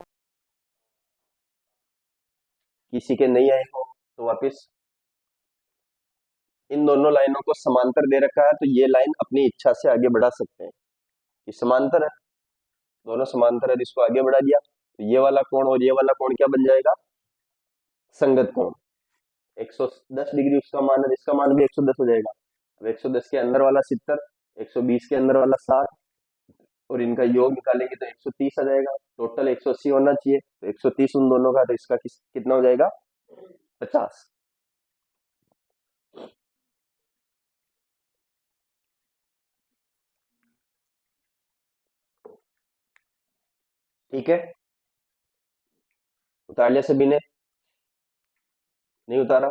किसी के नहीं आए हो तो वापस, इन दोनों लाइनों को समांतर दे रखा है, तो ये लाइन अपनी इच्छा से आगे बढ़ा सकते हैं। ये समांतर है, दोनों समांतर है, तो इसको आगे बढ़ा दिया, तो ये वाला कोण और ये वाला कोण क्या बन जाएगा? संगत कोण। 110 डिग्री उसका मान है, इसका मान भी 110 हो जाएगा। अब 110 के अंदर वाला 70, 120 के अंदर वाला 60, और इनका योग निकालेंगे तो 130 आ जाएगा। टोटल 180 होना चाहिए, तो 130 उन दोनों का, तो इसका कितना हो जाएगा? 50। ठीक है, उतार लिया सभी ने? नहीं उतारा?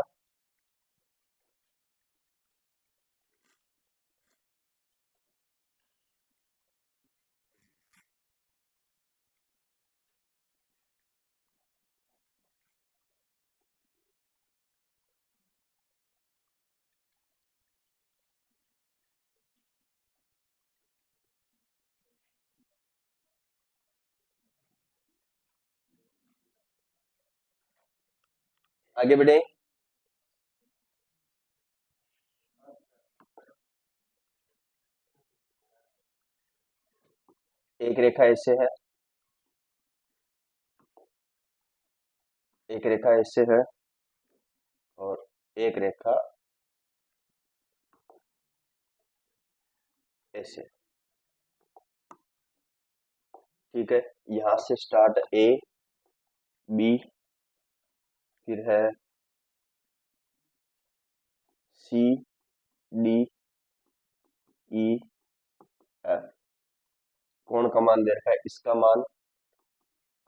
आगे बढ़े। एक रेखा ऐसे है, एक रेखा ऐसे है, और एक रेखा ऐसे। ठीक है, यहां से स्टार्ट ए बी, फिर है सी डी ई एफ। कोण का मान दे रखा है, इसका मान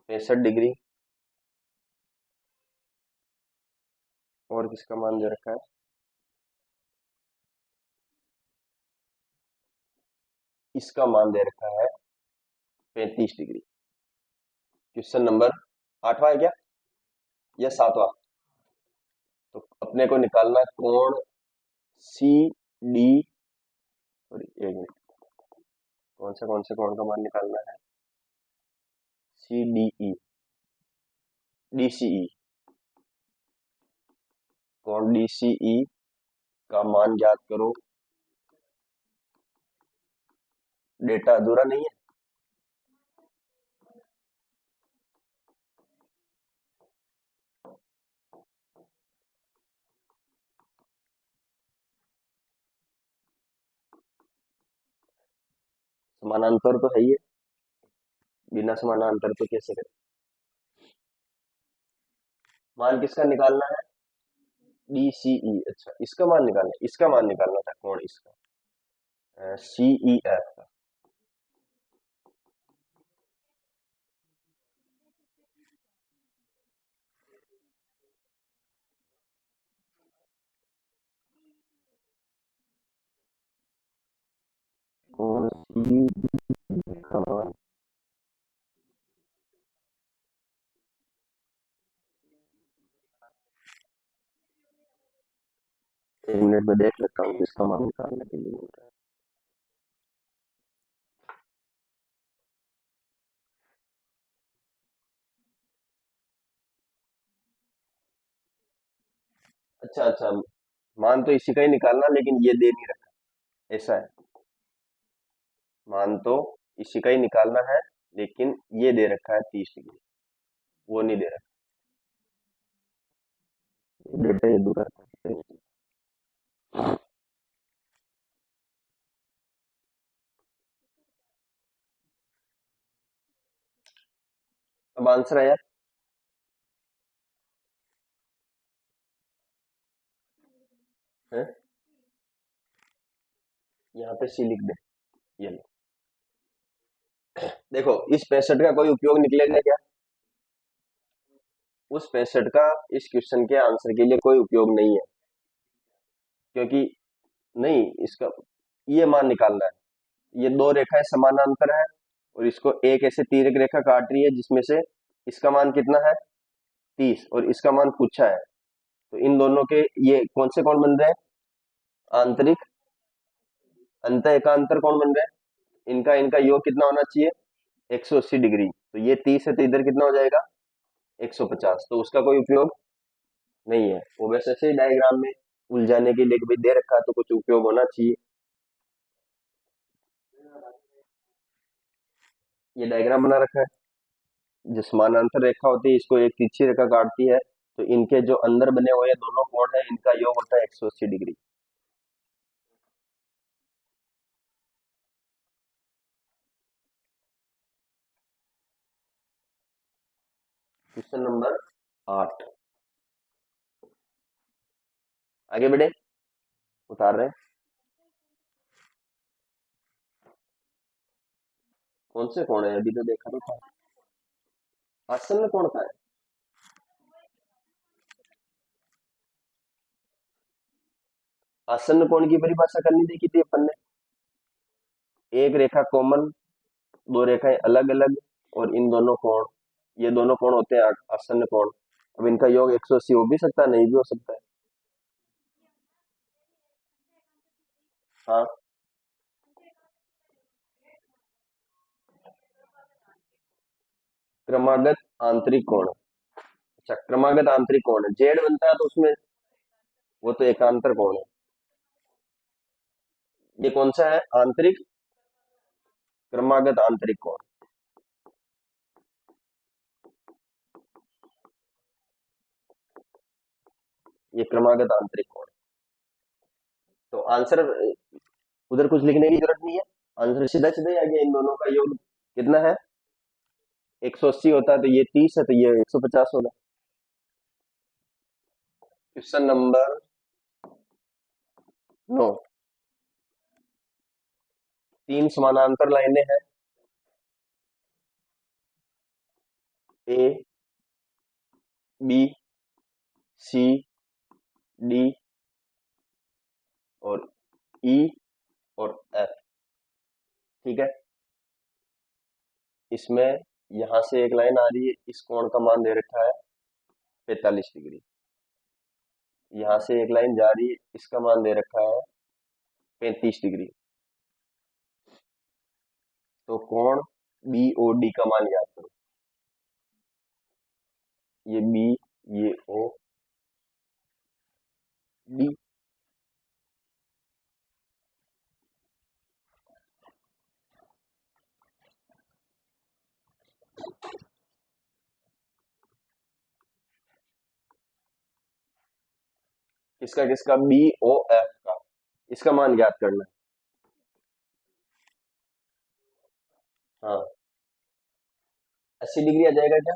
65 डिग्री, और किसका मान दे रखा है? इसका मान दे रखा है 35 डिग्री। क्वेश्चन नंबर 8वां है क्या, या 7वां? तो अपने को निकालना कोण सी डी, और एक मिनट, कौन से कोण का मान निकालना है? सी डी ई, डी सी ई, कोण डी सी ई का मान ज्ञात करो। डेटा अधूरा नहीं है? समानांतर तो है ही है, बिना समानांतर तो कैसे करें? मान किसका निकालना है? डी सी ई। अच्छा, इसका मान निकालना है, इसका मान निकालना था, कौन इसका? सी ई एफ का। कौन सी का मान? एक मिनट में देख लेता हूँ किसका मान निकालने के लिए बोल रहा है। अच्छा अच्छा, मान तो इसी का ही निकालना, लेकिन ये दे नहीं रखा, ऐसा है। मान तो इसी का ही निकालना है, लेकिन ये दे रखा है 30 डिग्री, वो नहीं दे रखा। डेटा ये दूर करता है। अब आंसर है यार, है? यहाँ पे सी लिख दे, ये लो। देखो, इस 65 का कोई उपयोग निकलेगा क्या? उस 65 का इस क्वेश्चन के आंसर के लिए कोई उपयोग नहीं है, क्योंकि नहीं, इसका ये मान निकालना है। ये दो रेखाएं समानांतर है और इसको एक ऐसे तिर्यक रेखा काट रही है जिसमें से इसका मान कितना है 30 और इसका मान पूछा है। तो इन दोनों के ये कौन से कोण बन रहे हैं? आंतरिक अंत एकांतर कोण बन रहे हैं। इनका इनका योग कितना होना चाहिए? 180 डिग्री। तो ये 30 है तो इधर कितना हो जाएगा? 150। तो उसका कोई उपयोग नहीं है। वो बस ऐसे ही डायग्राम में उलझाने के लिए कि भाई दे रखा है तो कुछ उपयोग होना चाहिए। ये डायग्राम बना रखा है। जो समानांतर रेखा होती है इसको एक तिरछी रेखा काटती है, तो इनके जो अंदर बने हुए दोनों कोण है इनका योग होता है 180 डिग्री। Question number 8। आगे बढ़े, उतार रहे हैं। कौन से कोण है? अभी तो देखा तो था। आसन्न कोण का है? आसन्न कोण की परिभाषा करनी देखी थी अपन ने। एक रेखा कॉमन, दो रेखाएं अलग अलग और इन दोनों कोण, ये दोनों कोण होते हैं आसन्न कोण। अब इनका योग 180 हो भी सकता है, नहीं भी हो सकता है। हाँ, क्रमागत आंतरिक कोण। अच्छा, क्रमागत आंतरिक कोण है, जेड बनता है तो उसमें वो तो एकांतर कोण है। ये कौन सा है? आंतरिक क्रमागत आंतरिक कोण। ये क्रमागत आंतरिक कोण। तो आंसर उधर कुछ लिखने की जरूरत नहीं है। आंसर सीधा सीधा ही आ गया। इन दोनों का योग कितना है? 180 होता है तो ये 30 है तो ये 150 होगा। Question number 9। तीन समानांतर लाइनें हैं, ए बी सी डी और ई और एफ। ठीक है, इसमें यहां से एक लाइन आ रही है, इस कोण का मान दे रखा है 45 डिग्री। यहां से एक लाइन जा रही है, इसका मान दे रखा है 35 डिग्री। तो कोण बी ओ डी का मान याद करो। ये बी, ये ओ, डी। किसका किसका? बी ओ एफ का। इसका मान याद करना है। हाँ, 80 डिग्री आ जाएगा क्या?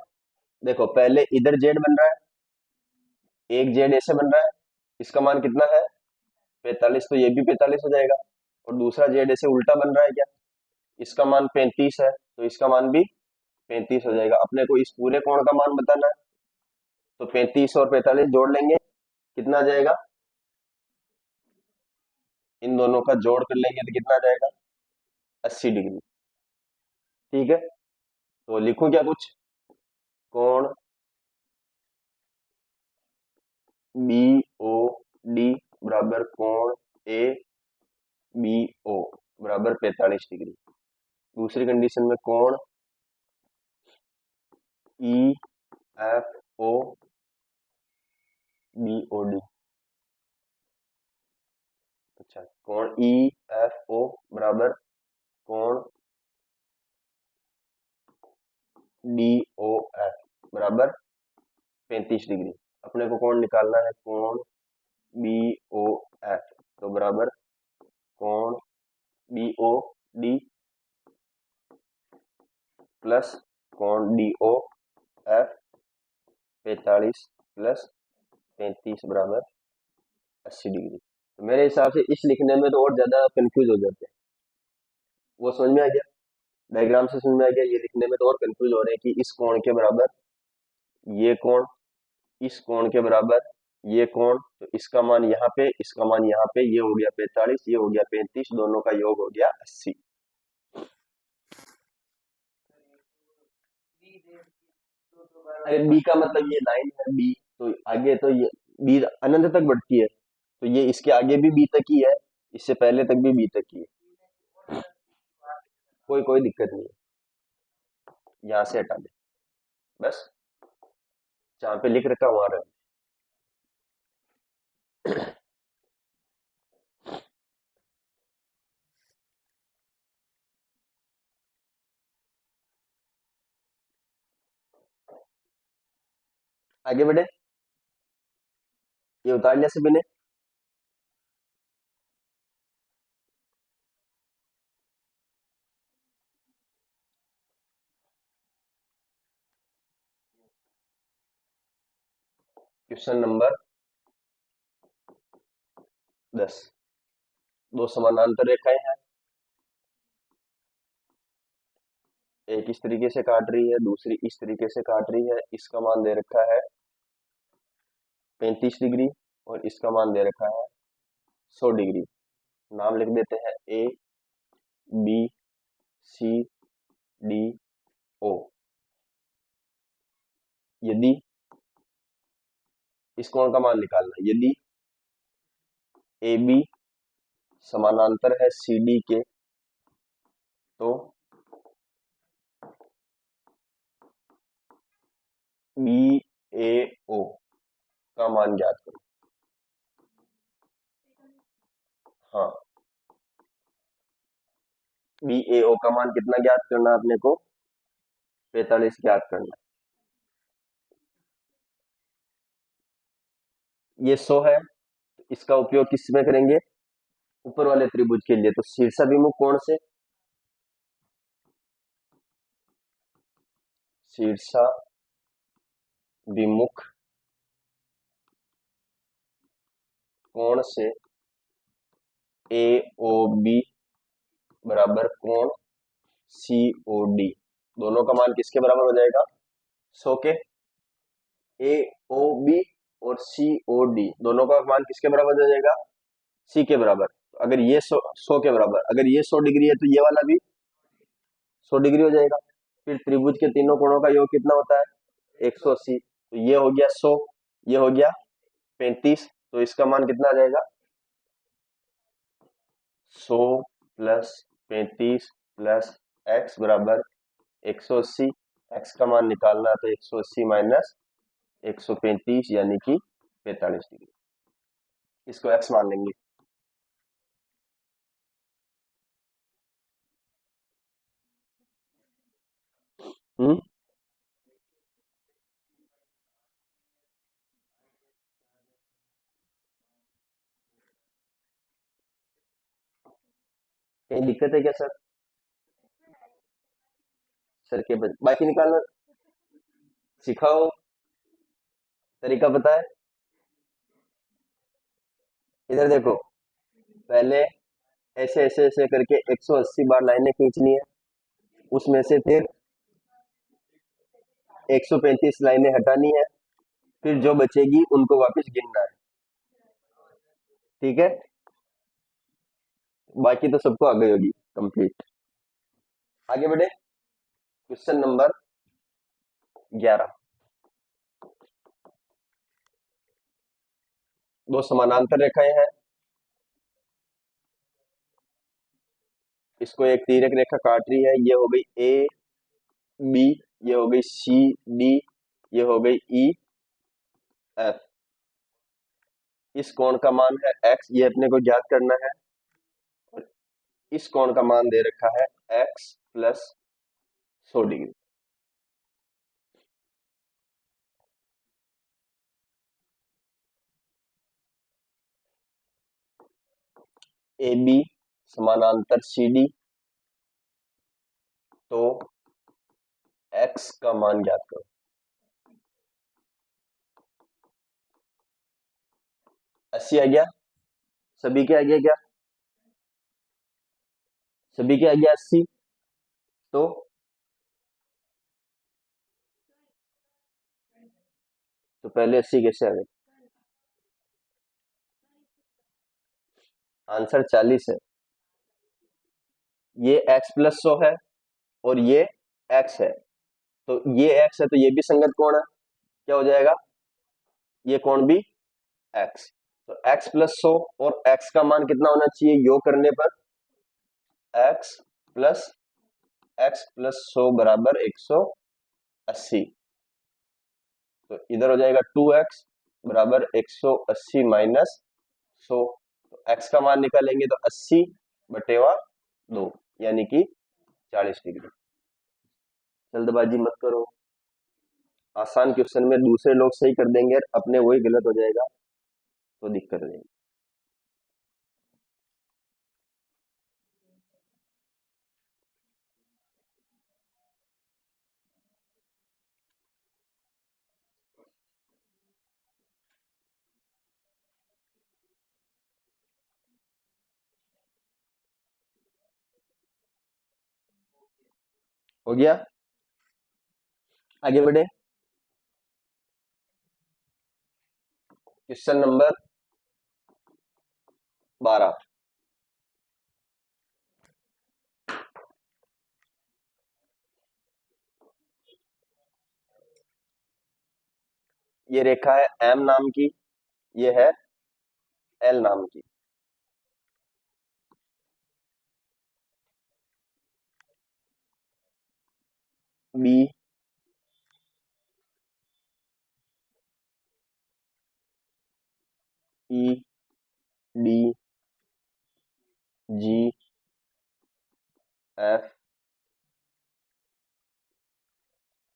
देखो पहले इधर जेड बन रहा है, एक जेड ऐसे बन रहा है, इसका मान कितना है? 45। तो ये भी 45 हो जाएगा। और दूसरा जेड ऐसे उल्टा बन रहा है क्या? इसका मान 35 है तो इसका मान भी 35 हो जाएगा। अपने को इस पूरे कोण का मान बताना है, तो 35 और 45 जोड़ लेंगे, कितना आ जाएगा? इन दोनों का जोड़ कर लेंगे तो कितना आ जाएगा? 80 डिग्री। ठीक है, तो लिखूं क्या कुछ? कोण बी ओ डी बराबर कोण ए बी ओ बराबर 45 डिग्री। दूसरी कंडीशन में कोण E F O B O D. अच्छा, कोण ई एफ ओ बराबर कोण डी ओ एफ बराबर 35 डिग्री। अपने को कोण निकालना है, कोण बी ओ एफ तो बराबर कोण बी ओ डी प्लस कोण डी ओ एफ 45 प्लस 35 बराबर 80 डिग्री। तो मेरे हिसाब से इस लिखने में तो और ज्यादा कंफ्यूज हो जाते हैं। वो समझ में आ गया? डायग्राम से समझ में आ गया। ये लिखने में तो और कंफ्यूज हो रहे हैं कि इस कोण के बराबर ये कोण, इस कोण के बराबर ये कोण, तो इसका मान यहाँ पे, इसका मान यहाँ पे, ये हो गया 45, ये हो गया 35, दोनों का योग हो गया 80। अरे बी का मतलब ये लाइन है बी, तो आगे तो ये बी अनंत तक बढ़ती है, तो ये इसके आगे भी बी तक ही है, इससे पहले तक भी बी तक ही है। कोई कोई दिक्कत नहीं है, यहाँ से हटा दे बस, जहाँ पे लिख रखा वहां रख। आगे बढ़े, ये उतार लिया सभी ने। क्वेश्चन नंबर 10, दो समानांतर रेखाएं हैं, एक इस तरीके से काट रही है, दूसरी इस तरीके से काट रही है, इसका मान दे रखा है 35 डिग्री और इसका मान दे रखा है 100 डिग्री। नाम लिख देते हैं ए बी सी डी ओ। यदि इस कोण का मान निकालना है, यदि ए बी समानांतर है सी डी के, तो बी ए ओ का मान ज्ञात करो। हाँ, बी ए ओ का मान कितना ज्ञात करना है अपने को, 45 ज्ञात करना है। ये 100 है, इसका उपयोग किस में करेंगे, ऊपर वाले त्रिभुज के लिए, तो शीर्षाभिमुख कोण से, शीर्षाभिमुख कोण से ए ओ बी बराबर कोण सी ओ डी, दोनों का मान किसके बराबर हो जाएगा, 100 के। ए ओ बी और सी ओ डी दोनों का मान किसके बराबर हो जाएगा, सी के बराबर। तो अगर ये 100 के बराबर, अगर ये 100 डिग्री है तो ये वाला भी 100 डिग्री हो जाएगा। फिर त्रिभुज के तीनों कोणों का योग कितना होता है, 180। तो ये हो गया 100, ये हो गया 35, तो इसका मान कितना आ जाएगा, 100 प्लस 35 प्लस एक्स बराबर 180। एक्स का मान निकालना है तो 180 माइनस 135 यानी कि 45 डिग्री, इसको एक्स मान लेंगे। हम्म, कहीं दिक्कत है क्या सर, सर के बाकी निकालना सिखाओ, तरीका पता है। इधर देखो, पहले ऐसे ऐसे ऐसे करके 180 बार लाइनें खींचनी है, उसमें से फिर 135 लाइनें हटानी है, फिर जो बचेगी उनको वापस गिनना है, ठीक है। बाकी तो सबको आ गई होगी कंप्लीट। आगे बढ़े, क्वेश्चन नंबर 11, दो समानांतर रेखाएं हैं, इसको एक तिर्यक रेखा काट रही है, ये हो गई ए बी, ये हो गई सी डी, ये हो गई ई एफ। इस कोण का मान है एक्स, ये अपने को ज्ञात करना है, और इस कोण का मान दे रखा है x plus 100 degree. A B समानांतर सी डी, तो एक्स का मान ज्ञात करो। अस्सी आ गया, सभी के आ गया क्या, सभी के आ गया 80, तो पहले 80 कैसे आ गए, आंसर 40 है। ये x प्लस 100 है और ये x है, तो ये x है तो ये भी संगत कोण है, क्या हो जाएगा, ये कोण भी x। तो x प्लस 100 और x का मान कितना होना चाहिए योग करने पर, x प्लस 100 बराबर 180। तो इधर हो जाएगा 2x बराबर 180 माइनस 100। तो x का मान निकालेंगे तो 80 बटेवा 2 यानी कि 40 डिग्री। जल्दबाजी मत करो, आसान क्वेश्चन में दूसरे लोग सही कर देंगे और अपने वही गलत हो जाएगा तो दिक्कत हो जाएगी। हो गया, आगे बढ़े। Question number 12। ये रेखा है एम नाम की, ये है एल नाम की। B E D G F,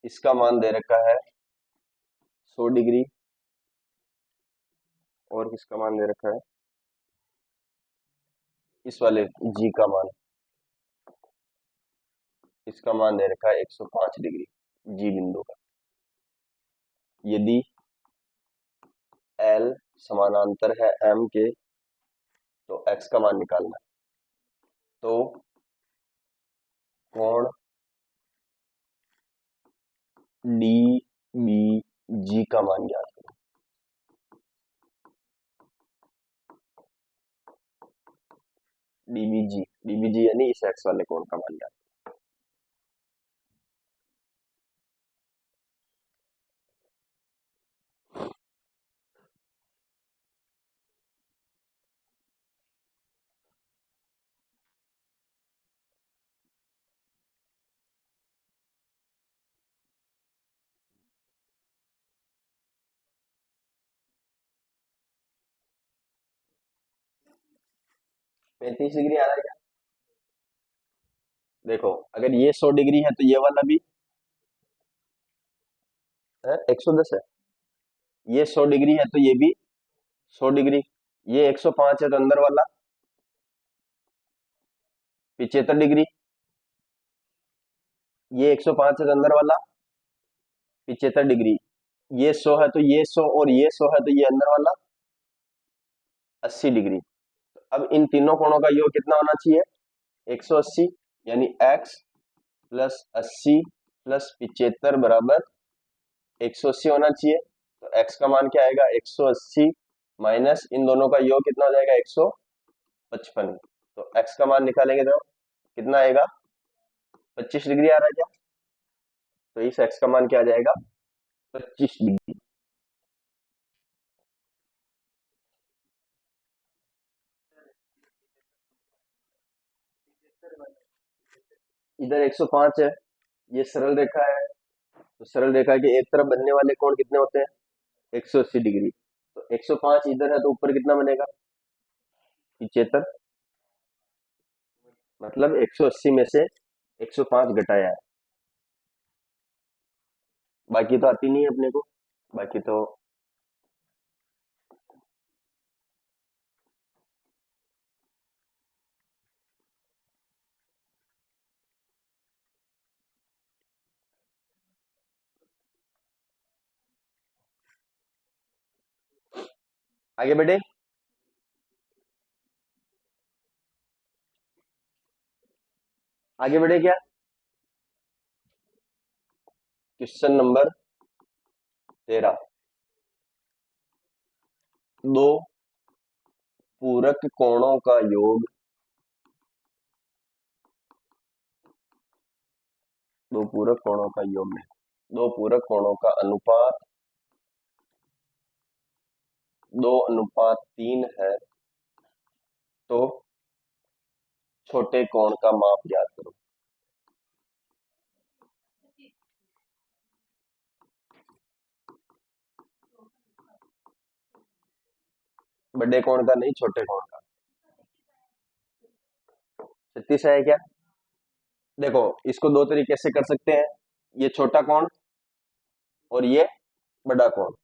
इसका मान दे रखा है 100 डिग्री, और किसका मान दे रखा है, इस वाले जी का मान, इसका मान दे रखा है 105 डिग्री जी बिंदु का। यदि एल समानांतर है एम के तो एक्स का मान निकालना है। तो कोण डी बी जी का मान ज्ञात करो। डीबीजी यानी इस एक्स वाले कोण का मान ज्ञात 35 डिग्री आ रहा है क्या? देखो अगर ये 100 डिग्री है तो ये वाला भी है 110 है, ये 100 डिग्री है तो ये भी 100 डिग्री, ये 105 है तो अंदर वाला 75 डिग्री, ये 105 है तो अंदर वाला 75 डिग्री, ये 100 है तो ये 100 और ये 100 है तो ये अंदर वाला 80 डिग्री। तो अब इन तीनों कोणों का योग कितना होना चाहिए, 180, यानी x प्लस 80 प्लस 75 बराबर 180 होना चाहिए। तो x का मान क्या आएगा, 180 माइनस इन दोनों का योग कितना हो जाएगा, 155। तो x का मान निकालेंगे तो कितना आएगा, 25 डिग्री आ रहा है क्या? तो इस x का मान क्या आ जाएगा, 25 डिग्री। इधर 105 है, ये सरल रेखा है, तो सरल रेखा के एक तरफ बनने वाले कोण कितने होते हैं, 180 डिग्री। तो 105 इधर है तो ऊपर कितना बनेगा, 75, मतलब 180 में से 105 घटाया है, बाकी तो आती नहीं है अपने को, बाकी तो आगे बढ़े। आगे बढ़े क्या, क्वेश्चन नंबर 13। दो पूरक कोणों का योग, दो पूरक कोणों का योग नहीं, दो पूरक कोणों का अनुपात 2:3 है, तो छोटे कोण का माप ज्ञात करो। बड़े कोण का नहीं, छोटे कोण का। 36 है क्या? देखो, इसको दो तरीके से कर सकते हैं, ये छोटा कोण और ये बड़ा कोण,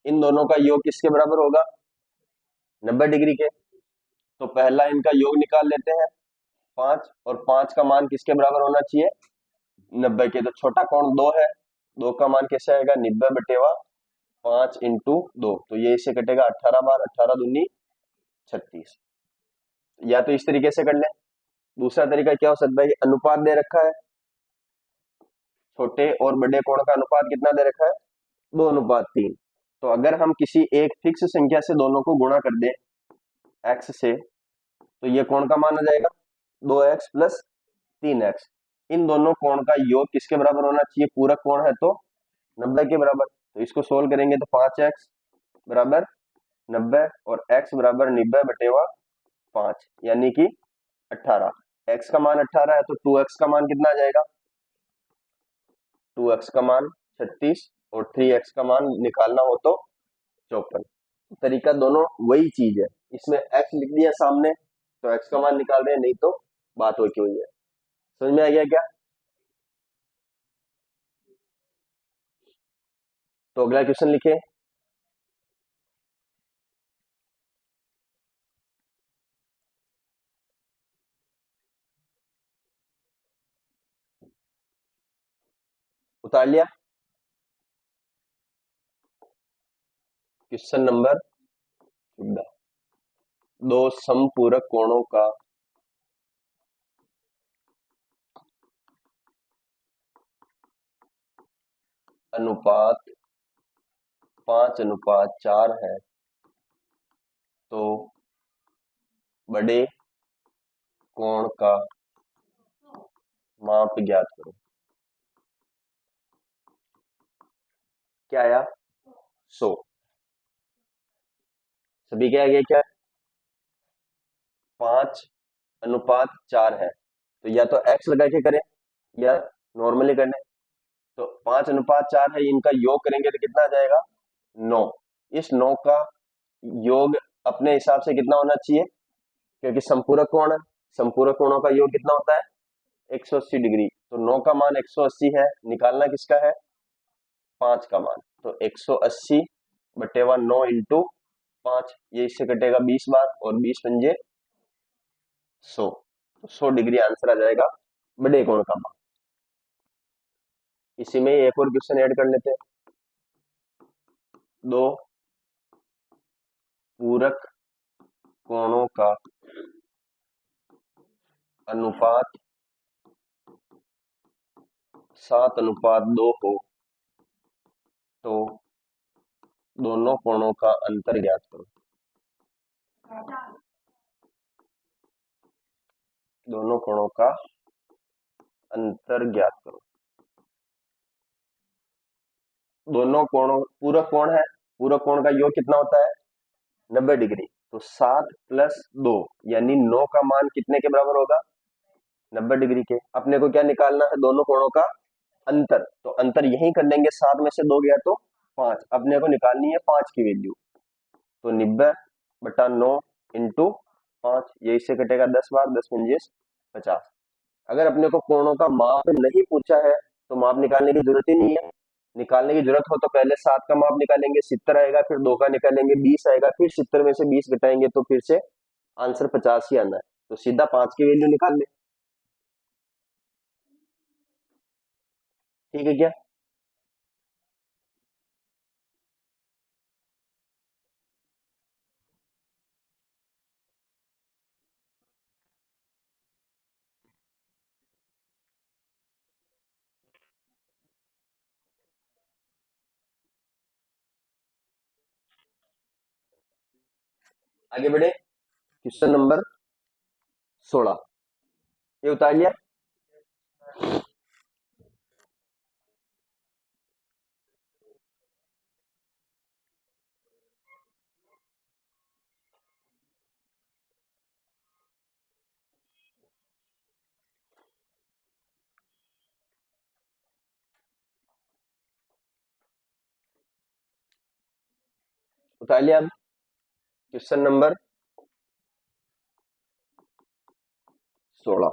इन दोनों का योग किसके बराबर होगा? 90 डिग्री के। तो पहला इनका योग निकाल लेते हैं 5, और 5 का मान किसके बराबर होना चाहिए? 90 के। तो छोटा कोण 2 है, 2 का मान कैसे आएगा? 90/5 इंटू 2, तो ये इससे कटेगा 18 बार, 18 दूनी 36। या तो इस तरीके से कर ले, दूसरा तरीका क्या हो सकता है? ये अनुपात दे रखा है, छोटे और बड़े कोण का अनुपात कितना दे रखा है? 2:3। तो अगर हम किसी एक फिक्स संख्या से दोनों को गुणा कर दें x से, तो ये कोण का मान आ जाएगा 2x प्लस 3x। इन दोनों कोण का योग किसके बराबर होना चाहिए? पूरक कोण है तो 90 के बराबर। तो इसको सोल्व करेंगे तो 5x बराबर 90 और x बराबर 90/5, यानी कि 18। x का मान 18 है, तो 2x का मान कितना आ जाएगा? 2x का मान 36 और 3x का मान निकालना हो तो 54। तरीका दोनों वही चीज है, इसमें x लिख दिया सामने तो x का मान निकाल रहे हैं, नहीं तो बात हो क्यों हुई है। समझ में आ गया क्या? तो अगला क्वेश्चन लिखे। उतार लिया? Question number 14। दो समपूरक कोणों का अनुपात 5:4 है, तो बड़े कोण का माप ज्ञात करो। क्या आया? 100। सभी क्या आगे क्या? 5:4 है, तो या तो x लगा के करें या नॉर्मली करने। तो 5:4 है, इनका योग करेंगे तो कितना आ जाएगा? 9। इस 9 का योग अपने हिसाब से कितना होना चाहिए? क्योंकि संपूरक कोण है, संपूरक कोणों का योग कितना होता है? 180 डिग्री। तो 9 का मान 180 है, निकालना किसका है? 5 का मान। तो 180/9 इंटू 5, ये इससे कटेगा 20 बार, और 20×5 100। तो 100 डिग्री आंसर आ जाएगा बड़े कोण का मान। इसी में एक और क्वेश्चन ऐड कर लेते हैं। दो पूरक कोणों का अनुपात 7:2 हो, तो दोनों कोणों का अंतर ज्ञात करो। दोनों कोणों का अंतर ज्ञात करो। दोनों कोणों, पूरक कोण है, पूरक कोण का योग कितना होता है? 90 डिग्री। तो 7 + 2 यानी 9 का मान कितने के बराबर होगा? 90 डिग्री के। अपने को क्या निकालना है? दोनों कोणों का अंतर। तो अंतर यही कर लेंगे, 7 में से 2 गया तो 5। अपने को निकालनी है 5 की वैल्यू। तो 90/9 इंटू 5, ये इससे कटेगा 10 बार, 10×5 50। अगर अपने को कोणों का माप नहीं पूछा है तो माप निकालने की जरूरत ही नहीं है। निकालने की जरूरत हो तो पहले 7 का माप निकालेंगे, 70 आएगा, फिर 2 का निकालेंगे, 20 आएगा, फिर 70 में से 20 घटाएंगे तो फिर से आंसर 50 ही आना है। तो सीधा 5 की वैल्यू निकाल ले। ठीक है क्या? आगे बढ़े, क्वेश्चन नंबर 16, ये उतार लिया। उतार लिया। अब क्वेश्चन नंबर 16,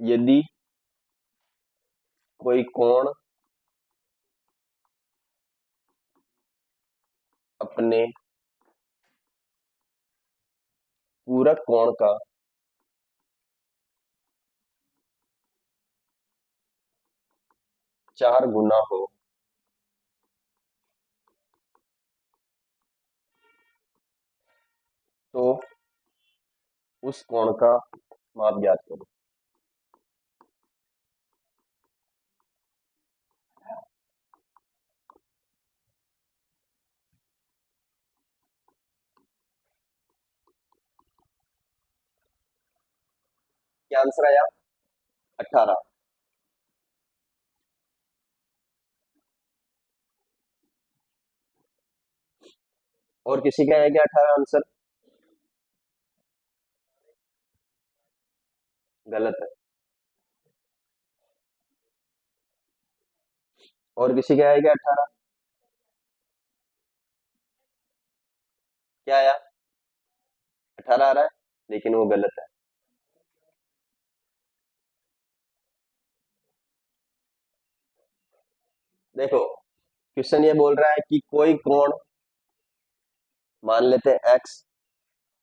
यदि कोई कोण अपने पूरक कोण का 4 गुना हो तो उस कोण का माप ज्ञात करो। क्या आंसर आया? 18। और किसी का है क्या 18 आंसर? गलत है। और किसी का है क्या 18? क्या आया? 18 आ रहा है, लेकिन वो गलत है। देखो, क्वेश्चन ये बोल रहा है कि कोई कोण, मान लेते हैं एक्स,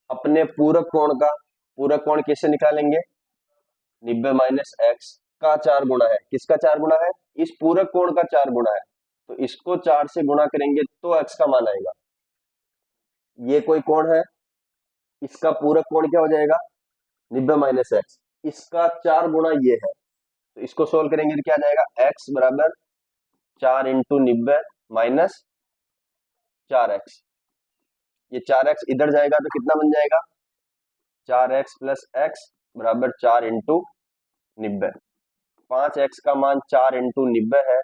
अपने पूरक कोण का, पूरक कोण कैसे निकालेंगे? 90 माइनस एक्स का 4 गुना है। किसका 4 गुना है? इस पूरक कोण का 4 गुना है। तो इसको 4 से गुणा करेंगे तो एक्स का मान आएगा। ये कोई कोण है, इसका पूरक कोण क्या हो जाएगा? 90 माइनस एक्स, इसका 4 गुना ये है। तो इसको सोल्व करेंगे तो क्या आ जाएगा? एक्स बराबर 4 इंटू 90 माइनस 4x। ये 4x इधर जाएगा तो कितना बन जाएगा? 4x प्लस एक्स बराबर 4 इंटू 90। 5x का मान 4 इंटू 90 है,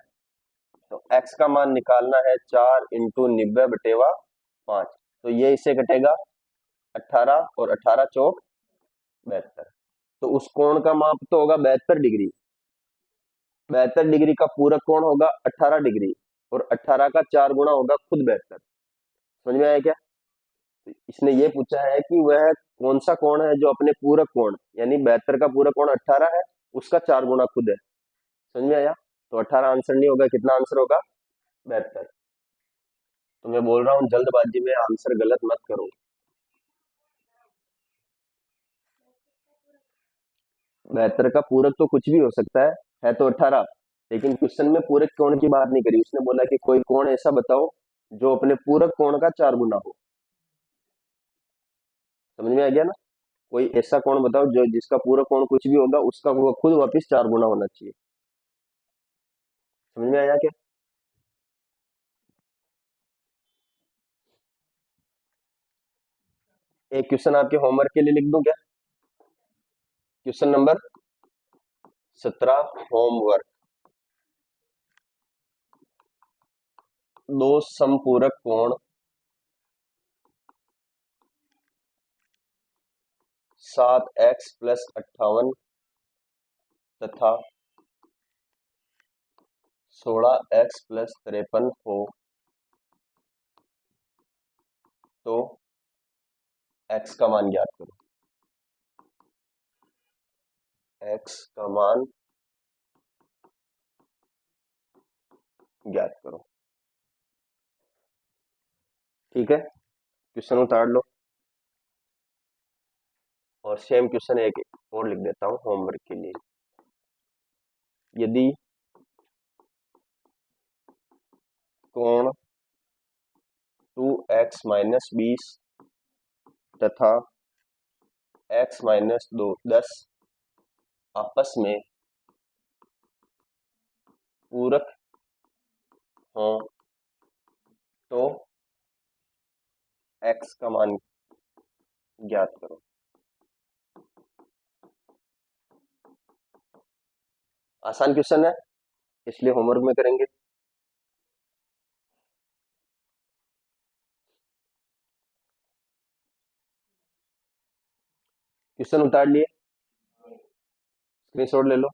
तो x का मान निकालना है 4 इंटू 90 बटेवा 5। तो ये इससे कटेगा 18, और 18 चौक 72। तो उस कोण का माप तो होगा 72 डिग्री। 72 डिग्री का पूरक कोण होगा 18 डिग्री, और 18 का 4 गुना होगा खुद 72। समझ में आया क्या? तो इसने ये पूछा है कि वह कौन सा कोण है जो अपने पूरक कोण, यानी 72 का पूरक कोण 18 है, उसका 4 गुना खुद है। समझ में आया? तो 18 आंसर नहीं होगा, कितना आंसर होगा? 72। तो मैं बोल रहा हूँ जल्दबाजी में आंसर गलत मत करो। 72 का पूरक तो कुछ भी हो सकता है तो 18। लेकिन क्वेश्चन में पूरक कोण की बात नहीं करी, उसने बोला कि कोई कोण ऐसा बताओ जो अपने पूरक कोण का 4 गुना हो। समझ में आ गया ना? कोई ऐसा कोण बताओ जो जिसका पूरक कोण कुछ भी होगा, उसका वो खुद वापिस 4 गुना होना चाहिए। समझ में आया क्या? एक क्वेश्चन आपके होमवर्क के लिए लिख दूं क्या? Question number 17 homework. दो समपूरक कोण 7x प्लस 58 तथा 16x प्लस 53 हो तो x का मान ज्ञात करो। x का मान ज्ञात करो। ठीक है, क्वेश्चन उतार लो, और सेम क्वेश्चन एक और लिख देता हूं होमवर्क के लिए। यदि कोण 2x माइनस 20 तथा x माइनस 10 आपस में पूरक हो तो x का मान ज्ञात करो। आसान क्वेश्चन है, इसलिए होमवर्क में करेंगे। क्वेश्चन उतार लिए, स्क्रीनशॉट ले लो।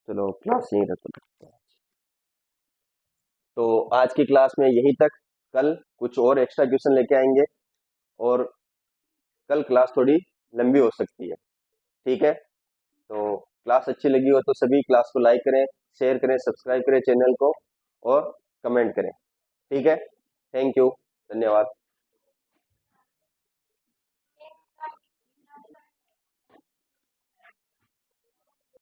चलो क्लास यहीं रखते हैं। तो आज की क्लास में यहीं तक, कल कुछ और एक्स्ट्रा क्वेश्चन लेके आएंगे, और कल क्लास थोड़ी लंबी हो सकती है, ठीक है। तो क्लास अच्छी लगी हो तो सभी क्लास को लाइक करें, शेयर करें, सब्सक्राइब करें चैनल को, और कमेंट करें, ठीक है। थैंक यू, धन्यवाद।